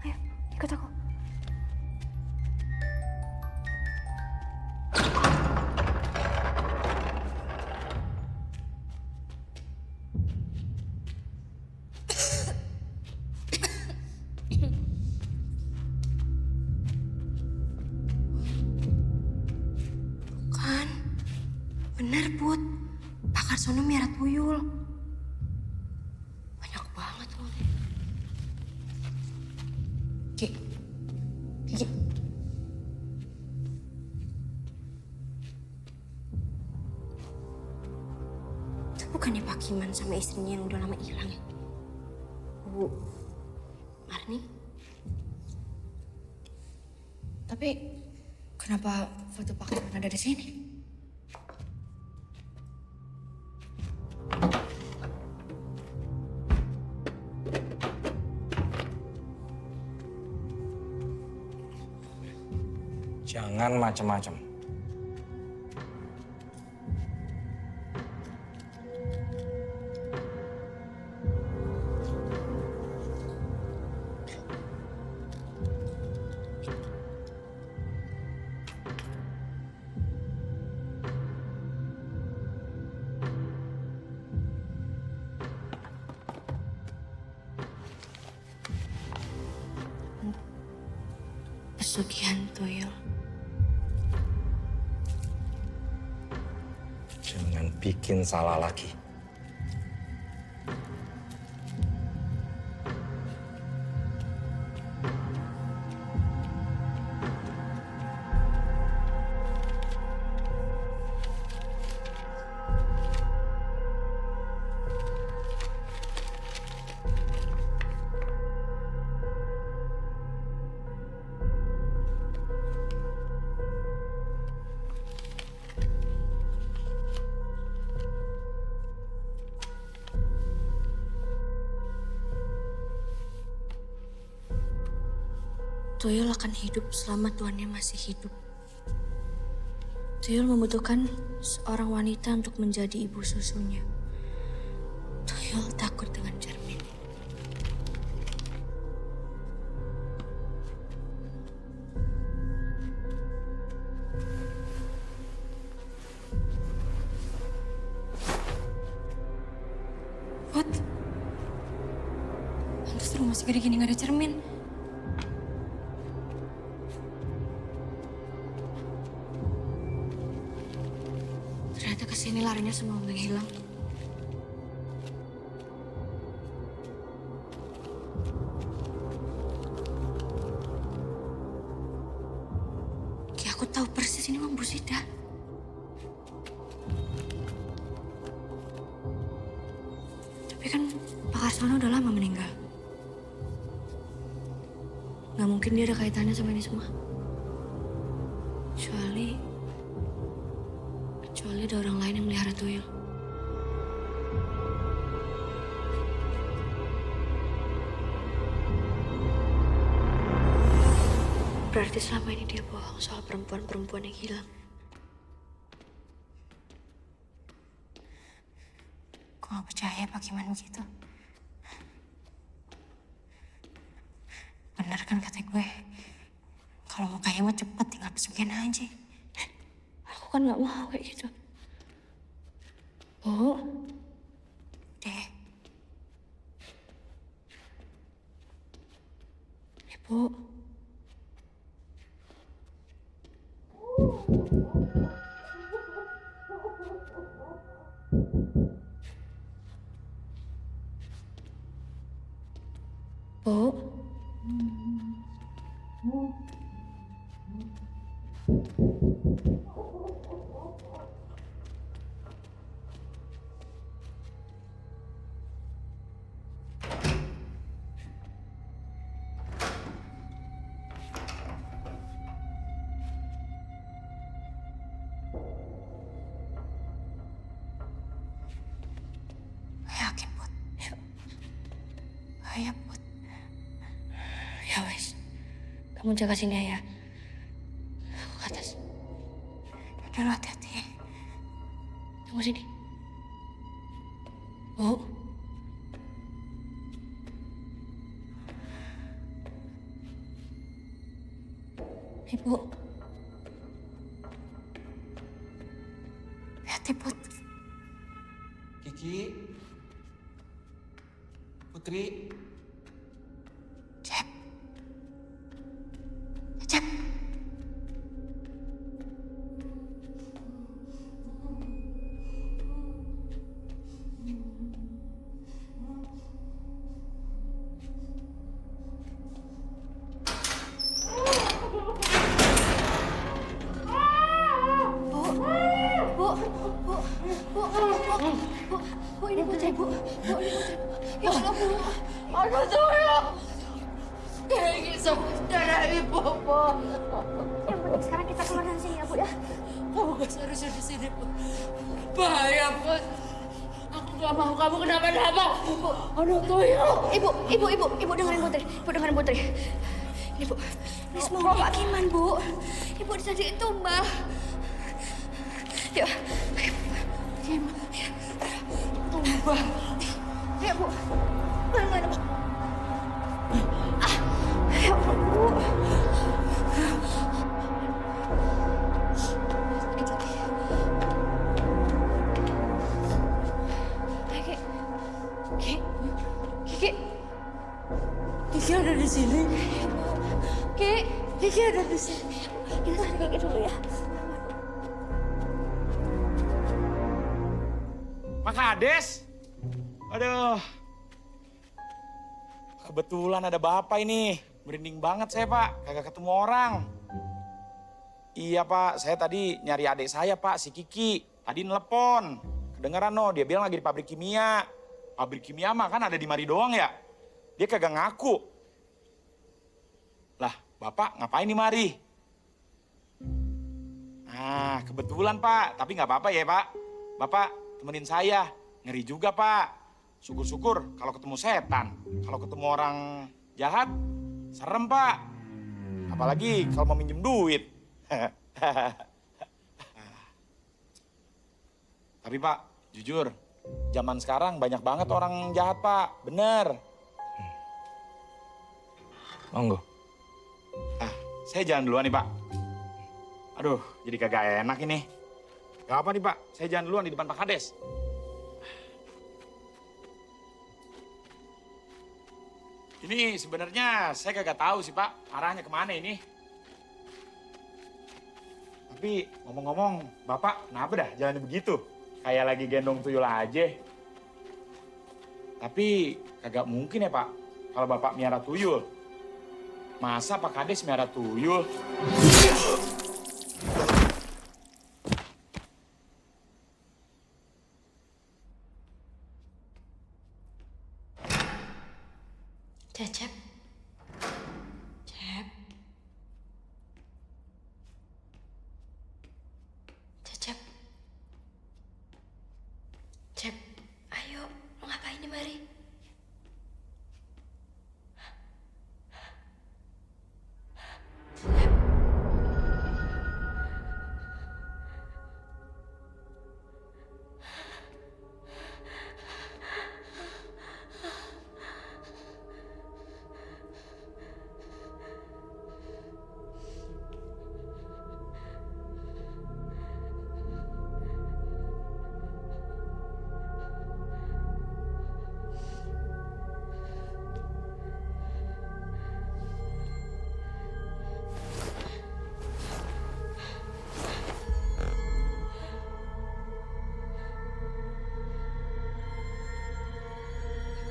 Ayo, ikut aku. Bener, Put. Pak Karsono miara tuyul. Banyak banget uangnya. Ki. Itu bukannya Pak Kiman sama istrinya yang udah lama hilang ya? Bu Marni? Tapi kenapa foto Pak Kiman ada di sini? Jangan macem-macem. Pesugihan tuyul. Jangan bikin salah lagi. Tuyul akan hidup selama tuannya masih hidup. Tuyul membutuhkan seorang wanita untuk menjadi ibu susunya. Tuyul takut dengan cermin. What? Pantes rumah segede gini gak ada cermin. Ternyata kesini larinya semua menghilang. Ki, aku tahu persis ini Mang Busida. Tapi kan Pak Karsono udah lama meninggal. Gak mungkin dia ada kaitannya sama ini semua. Kecuali ada orang lain yang melihara tuyul. Berarti selama ini dia bohong soal perempuan-perempuan yang hilang. Gue gak percaya Pak Kiman begitu. Bener kan kata gue? Kalau mau kaya mah cepet, tinggal pesugihan aja. Aku kan gak mau kayak gitu. Bu. Deh. Ibu. Bu. Yakin, Put? Ayo, Put. Ya wes, kamu jaga sini ya. Aku ke atas. Udah lo hati-hati. Tunggu sini. Bu. Ibu. Hati, Put. Kiki. Putri. Cep. Cep. Bu, ini putri, Bu. Bu, ini putri. Ya Allah, Bu. Aku tuyul. Ini saudara ibu, Bu. Yang penting sekarang kita keluar dari sini ya, Bu ya. Kamu gak seharusnya di sini, Bu. Bahaya, Bu. Aku gak mau kamu kenapa-napa. Bu, aduh tuyul. Ibu dengerin putri. Ibu dengerin putri. Ini, Bu. Wis monggo Pak Kiman, Bu. Ibu jadi tumbal. Yuk. Kiman. Tumbal. Ya, Bu. Mana, Bu? Ya Allah, Bu. Kiki ada di sini. Kiki ada di sini. Kita cari Kiki dulu ya. Mas Hades. Aduh. Kebetulan ada Bapak ini. Merinding banget saya, Pak. Kagak ketemu orang. Iya, Pak. Saya tadi nyari adik saya, Pak. Si Kiki. Tadi nelpon. Kedengeran, no. Dia bilang lagi di pabrik kimia. Pabrik kimia mah kan ada di mari doang ya. Dia kagak ngaku. Lah, Bapak ngapain di mari? Nah, kebetulan, Pak. Tapi nggak apa-apa ya, Pak. Bapak temenin saya. Ngeri juga, Pak. Syukur-syukur kalau ketemu setan. Kalau ketemu orang jahat, serem, Pak. Apalagi kalau mau minjem duit. Tapi, Pak, jujur, zaman sekarang banyak banget orang jahat, Pak. Bener. Monggo. Saya jalan duluan nih, Pak. Aduh, jadi kagak enak ini. Gak apa nih, Pak. Saya jalan duluan di depan Pak Kades. Ini sebenarnya saya kagak tahu sih, Pak. Arahnya kemana ini. Tapi ngomong-ngomong, Bapak kenapa dah jalannya begitu? Kayak lagi gendong tuyul aja. Tapi kagak mungkin ya, Pak. Kalau Bapak miara tuyul. Masa Pak Kades miara tuyul? Cecep. Cep. Cecep. Cep, ayo. Lo ngapain di mari?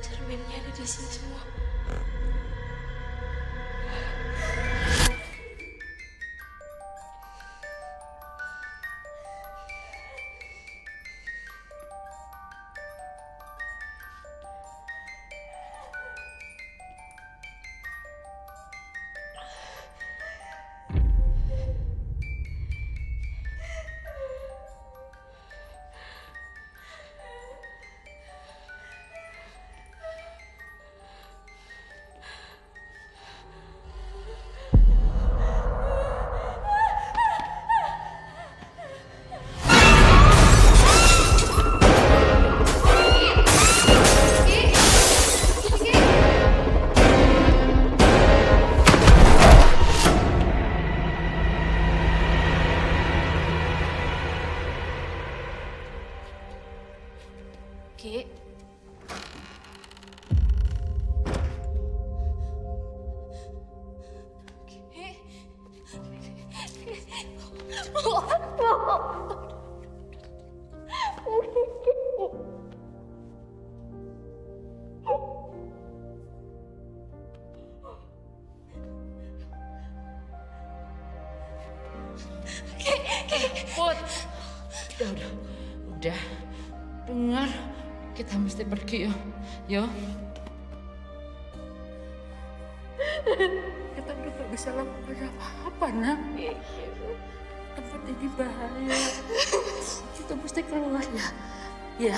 Cerminnya ada di sini semua. Ki. Put, udah, dengar, kita mesti pergi yo, yo. Kita udah gak bisa lakukan apa-apa, nak. Tempat ini bahaya. Kita mesti keluar ya. Ya.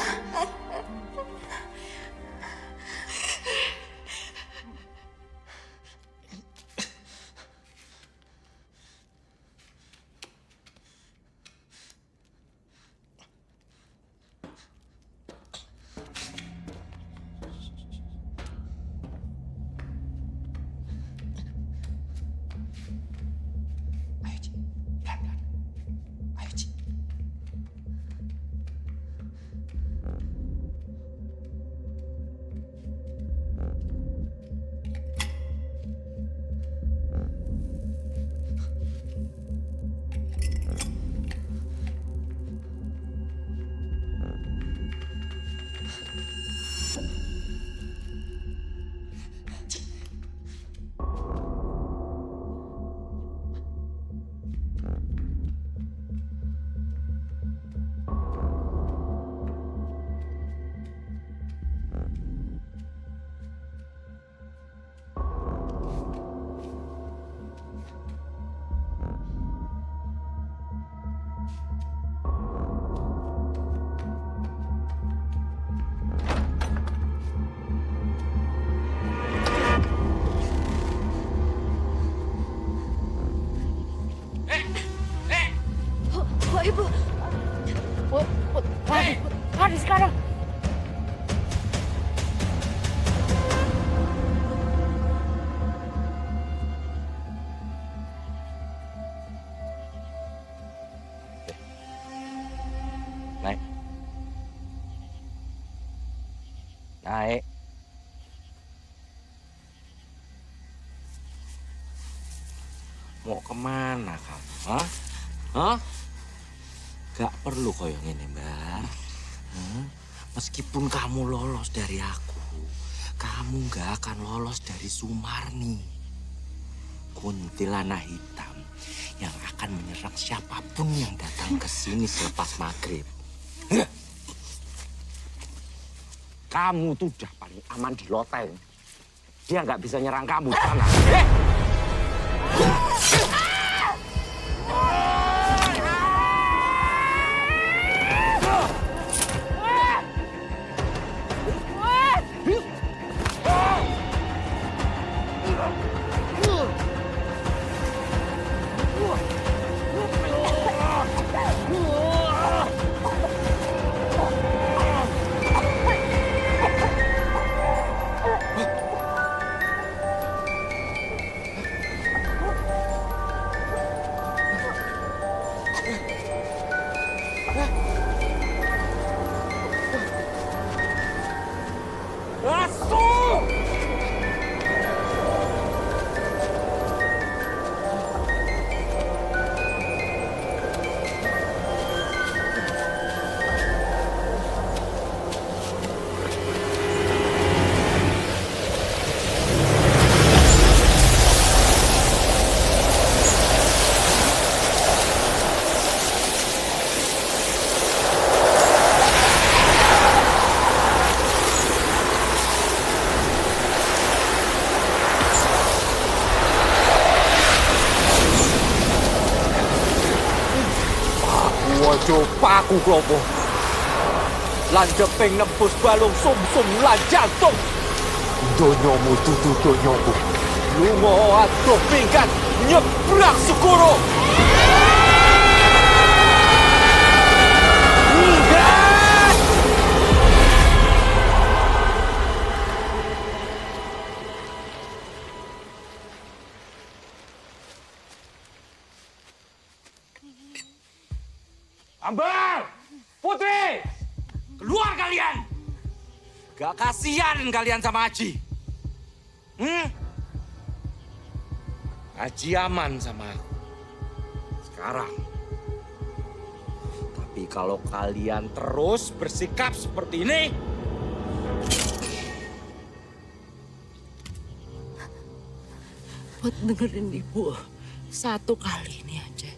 Naik. Mau kemana kamu? Hah? Hah? Gak perlu koyo ngene, Mbak. Hah? Meskipun kamu lolos dari aku, kamu gak akan lolos dari Sumarni. Kuntilanak hitam yang akan menyerang siapapun yang datang ke sini selepas maghrib. Kamu tuh udah paling aman di loteng. Dia nggak bisa nyerang kamu di sana. Paku klopo. Lan jeping nembus balung sumsum lan jantung. Donyomu dudu donyomu. Lunga adoh pinggan nyebrang segoro. Ambar! Putri! Keluar kalian! Gak kasihan kalian sama Aji. Aji aman sama aku. Sekarang. Tapi kalau kalian terus bersikap seperti ini... Buat dengerin ibu. Satu kali ini aja.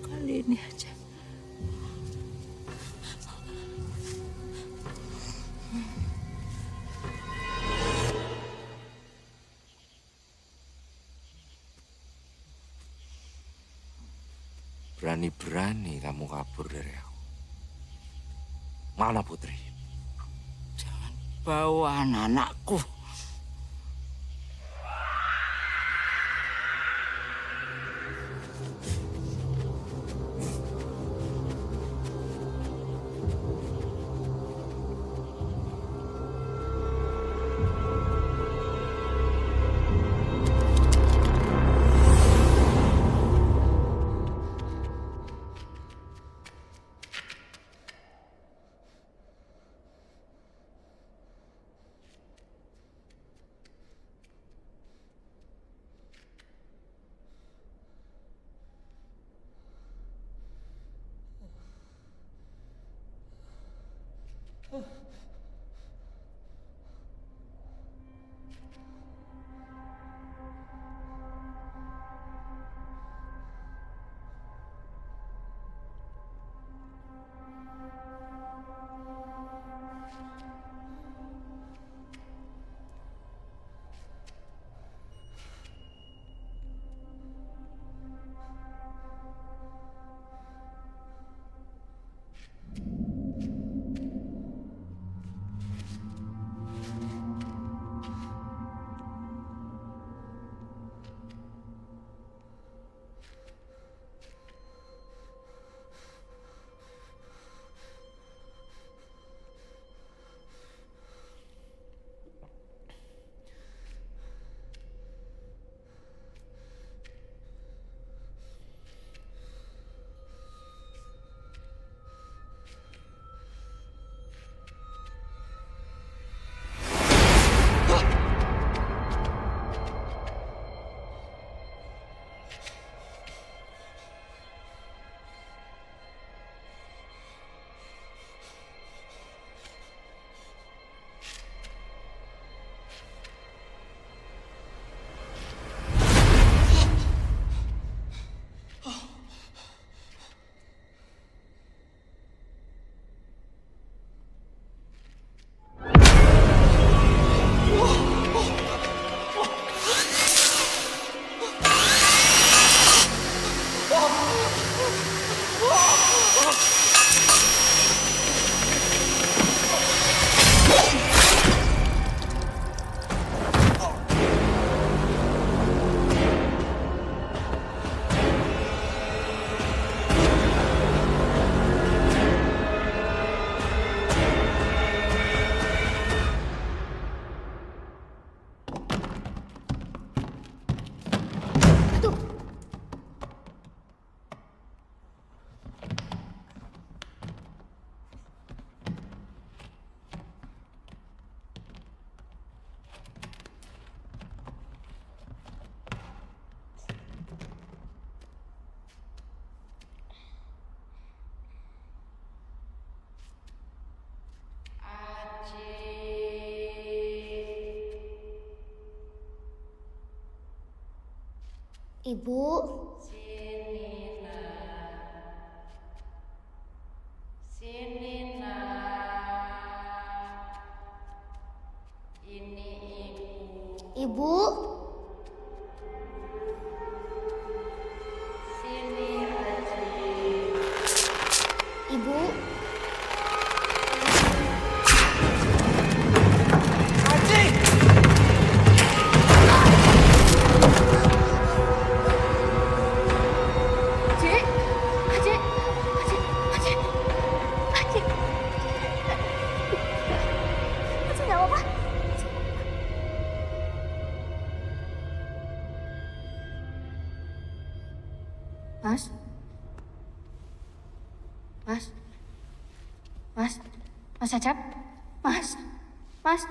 Kali ini aja. Berani-berani kamu kabur dari aku. Mana Putri? Jangan bawa anak-anakku. Ibu. Sini nak. Ini ibu. Ibu. Sini Haji. Ibu. Haji. Mas? Mas? Mas? Mas Acap? Mas? Mas?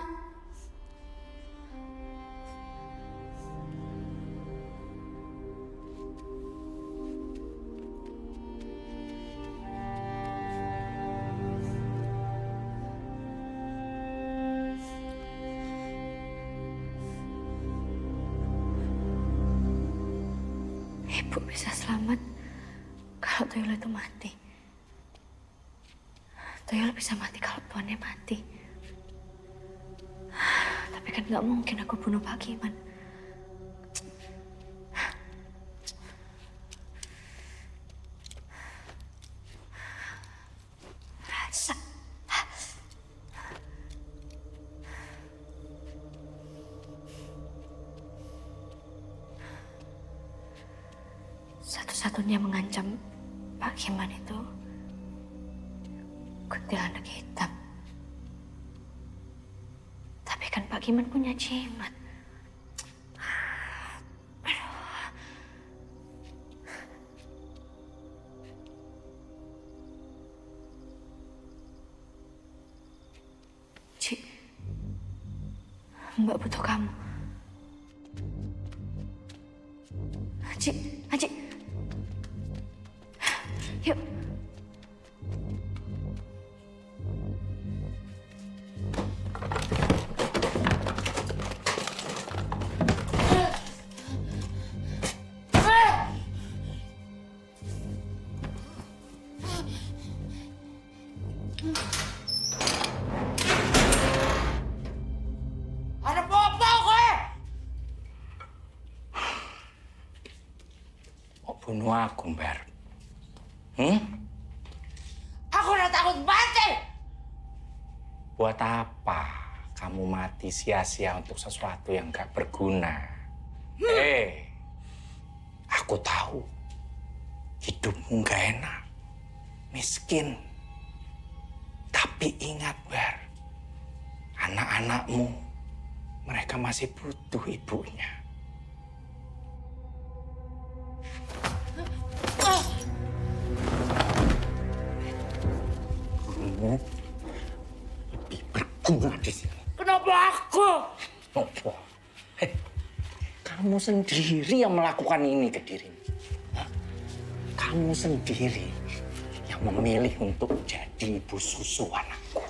Ibu bisa selamat kalau Tuyul itu mati. Tuyul bisa mati kalau tuannya mati. Tapi kan nggak mungkin aku bunuh Pak Kiman. Satu-satunya mengancam Pak Kiman itu kuntilanak hitam. Tapi kan Pak Kiman punya jimat. Cik, Mbak butuh kamu. Cik, Cik. Yuk. Ada apa kowe? Mau bunuh aku, Mbar? Aku udah takut mati. Buat apa kamu mati sia-sia untuk sesuatu yang gak berguna? Aku tahu hidupmu gak enak, miskin. Tapi ingat, Bar, anak-anakmu, mereka masih butuh ibunya. Kamu lebih berguna di sini. Kenapa aku? Apa? Kamu sendiri yang melakukan ini ke dirimu. Kamu sendiri yang memilih untuk jadi ibu susu anakku.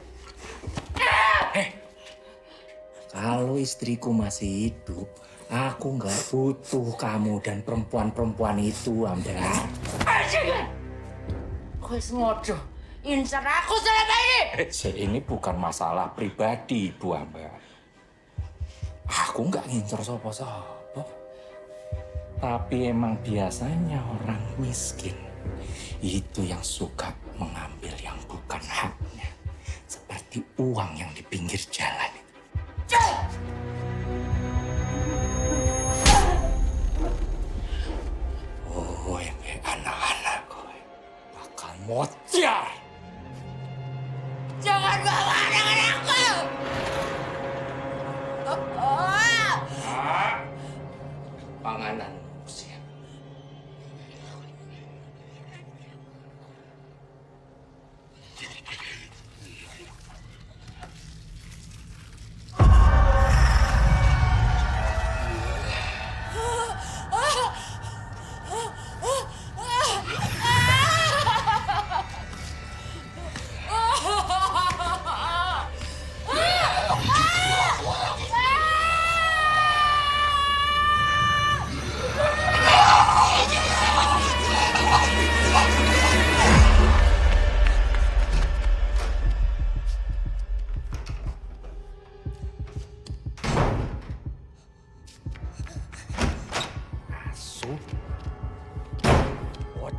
Kalau istriku masih hidup, aku nggak butuh kamu dan perempuan-perempuan itu, Ambar. Kowe sengaja incar aku selama ini. Ini bukan masalah pribadi, Bu Ambar. Aku nggak ngincer sopo-sopo. Tapi emang biasanya orang miskin itu yang suka mengambil yang bukan haknya. Seperti uang yang di pinggir jalan. Oh, yang kayak anak-anak gue bakal mocar. Jangan bawa anak-anakku. Panganan siap.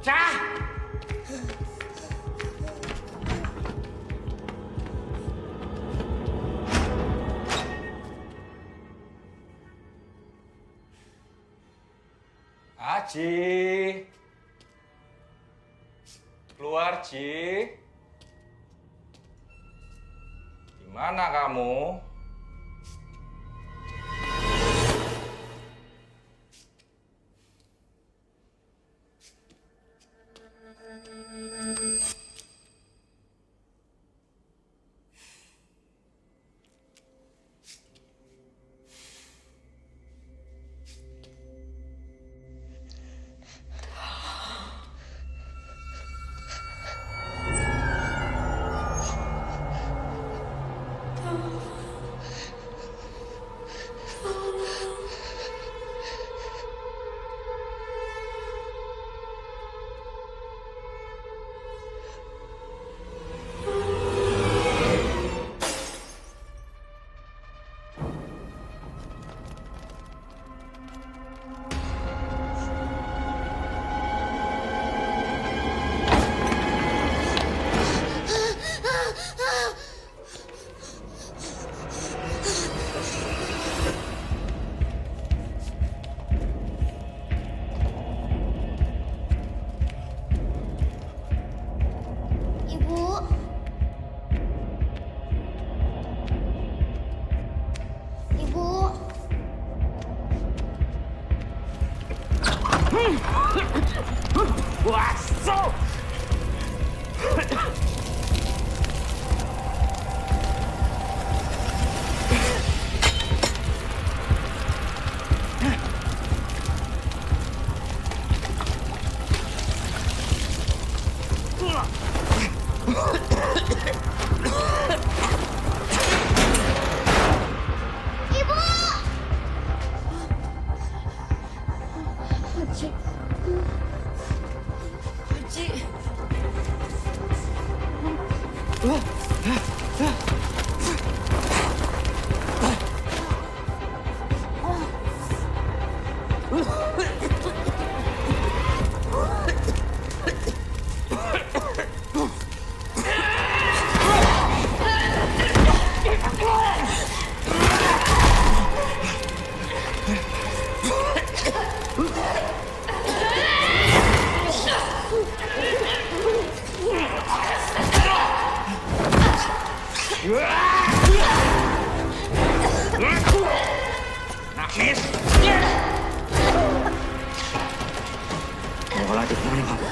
Pecah! Aji! Keluar, Ji! Di mana kamu? Nangis. Mau lagi kemana kamu?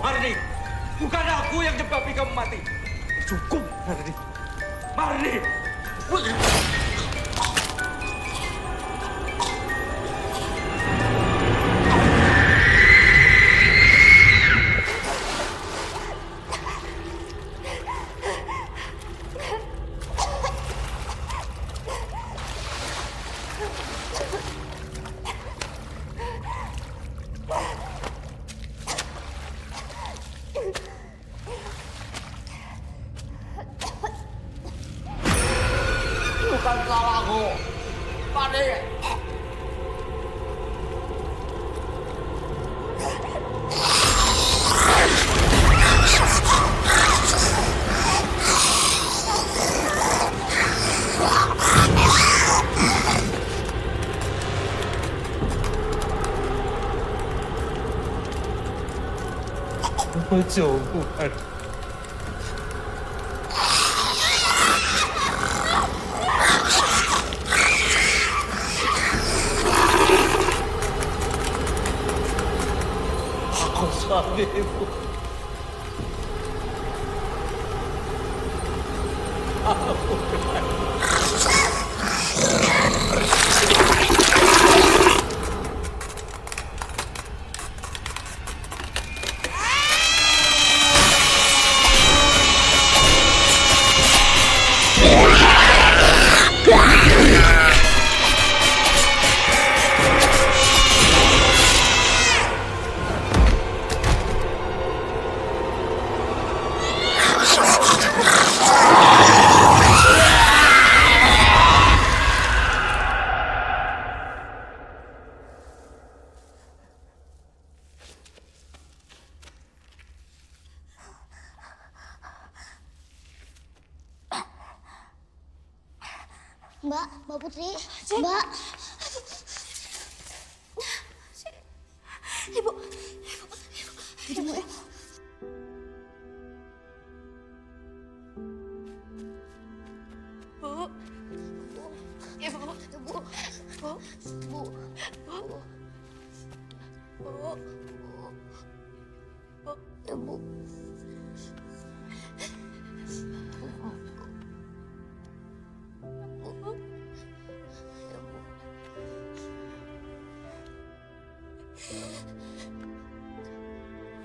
Marni. Bukan aku yang nyebabin kamu mati. Cukup, Marni. Marni. Bukan salahku. Marni. Bojomu, Marni. Aku suamimu. Mbak Putri, Mbak. Ibu. Ibu. Bu. Ibu. Bu. Bu. Bu. Bu. Bu. Ibu.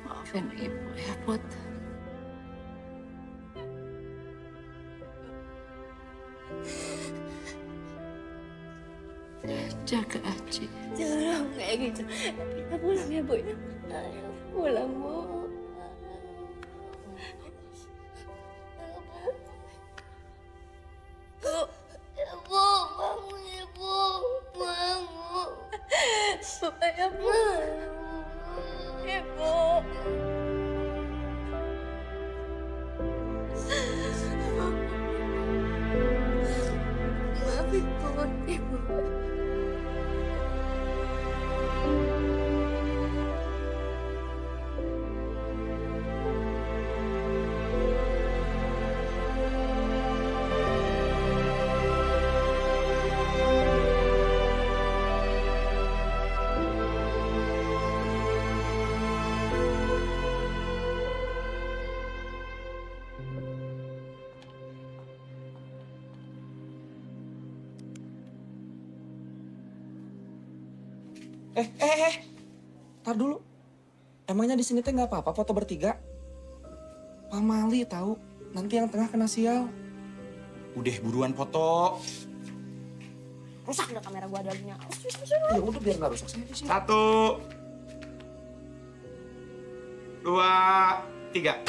Maafin ibu ya, Put. Jaga Aci. Jangan kayak gitu. Kita pulang ya, Bu. Ayo pulang, Bu. Bu. Ibu, bangun Ibu. Bangun. Bu, ayo, Bu. Ibu. Maafin Put, Ibu. Tar dulu. Emangnya di sini teh nggak apa-apa foto bertiga? Pamali tahu, nanti yang tengah kena sial. Udah buruan foto. Rusak dah kamera gua adanya. Ya udah biar nggak rusak saya di sini. 1, 2, 3.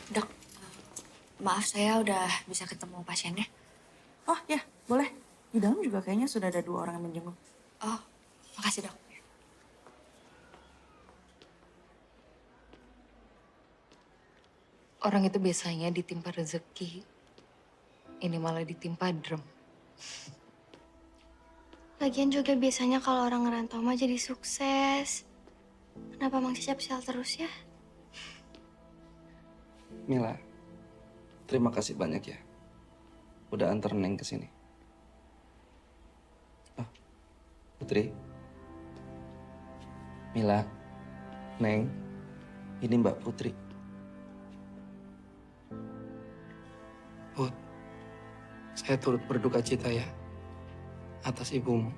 Dok, maaf saya udah bisa ketemu pasiennya. Oh ya, boleh. Di dalam juga kayaknya sudah ada 2 orang yang menjenguk. Oh, makasih dok. Orang itu biasanya ditimpa rezeki. Ini malah ditimpa drum. Lagian juga biasanya kalau orang ngerantau mah jadi sukses. Kenapa Mang Cecep sial terus ya? Mila, terima kasih banyak ya. Udah antar Neng ke sini. Oh, Putri. Mila, Neng, ini Mbak Putri. Put, saya turut berduka cita ya atas ibumu.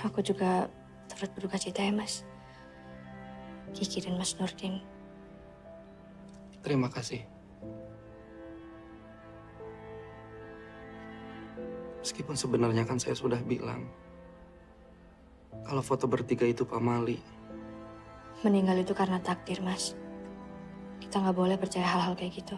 Aku juga turut berduka cita ya, Mas. Kiki dan Mas Nurdin. Terima kasih. Meskipun sebenarnya kan saya sudah bilang kalau foto bertiga itu pamali. Meninggal itu karena takdir, Mas. Kita nggak boleh percaya hal-hal kayak gitu.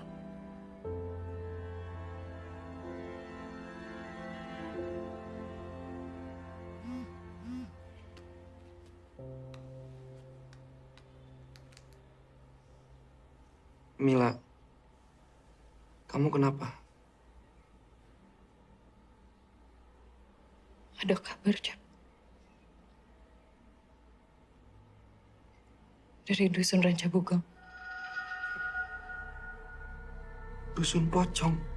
Mila, kamu kenapa? Ada kabar, Cap. Dari Dusun Ranca Bugong. Dusun Pocong.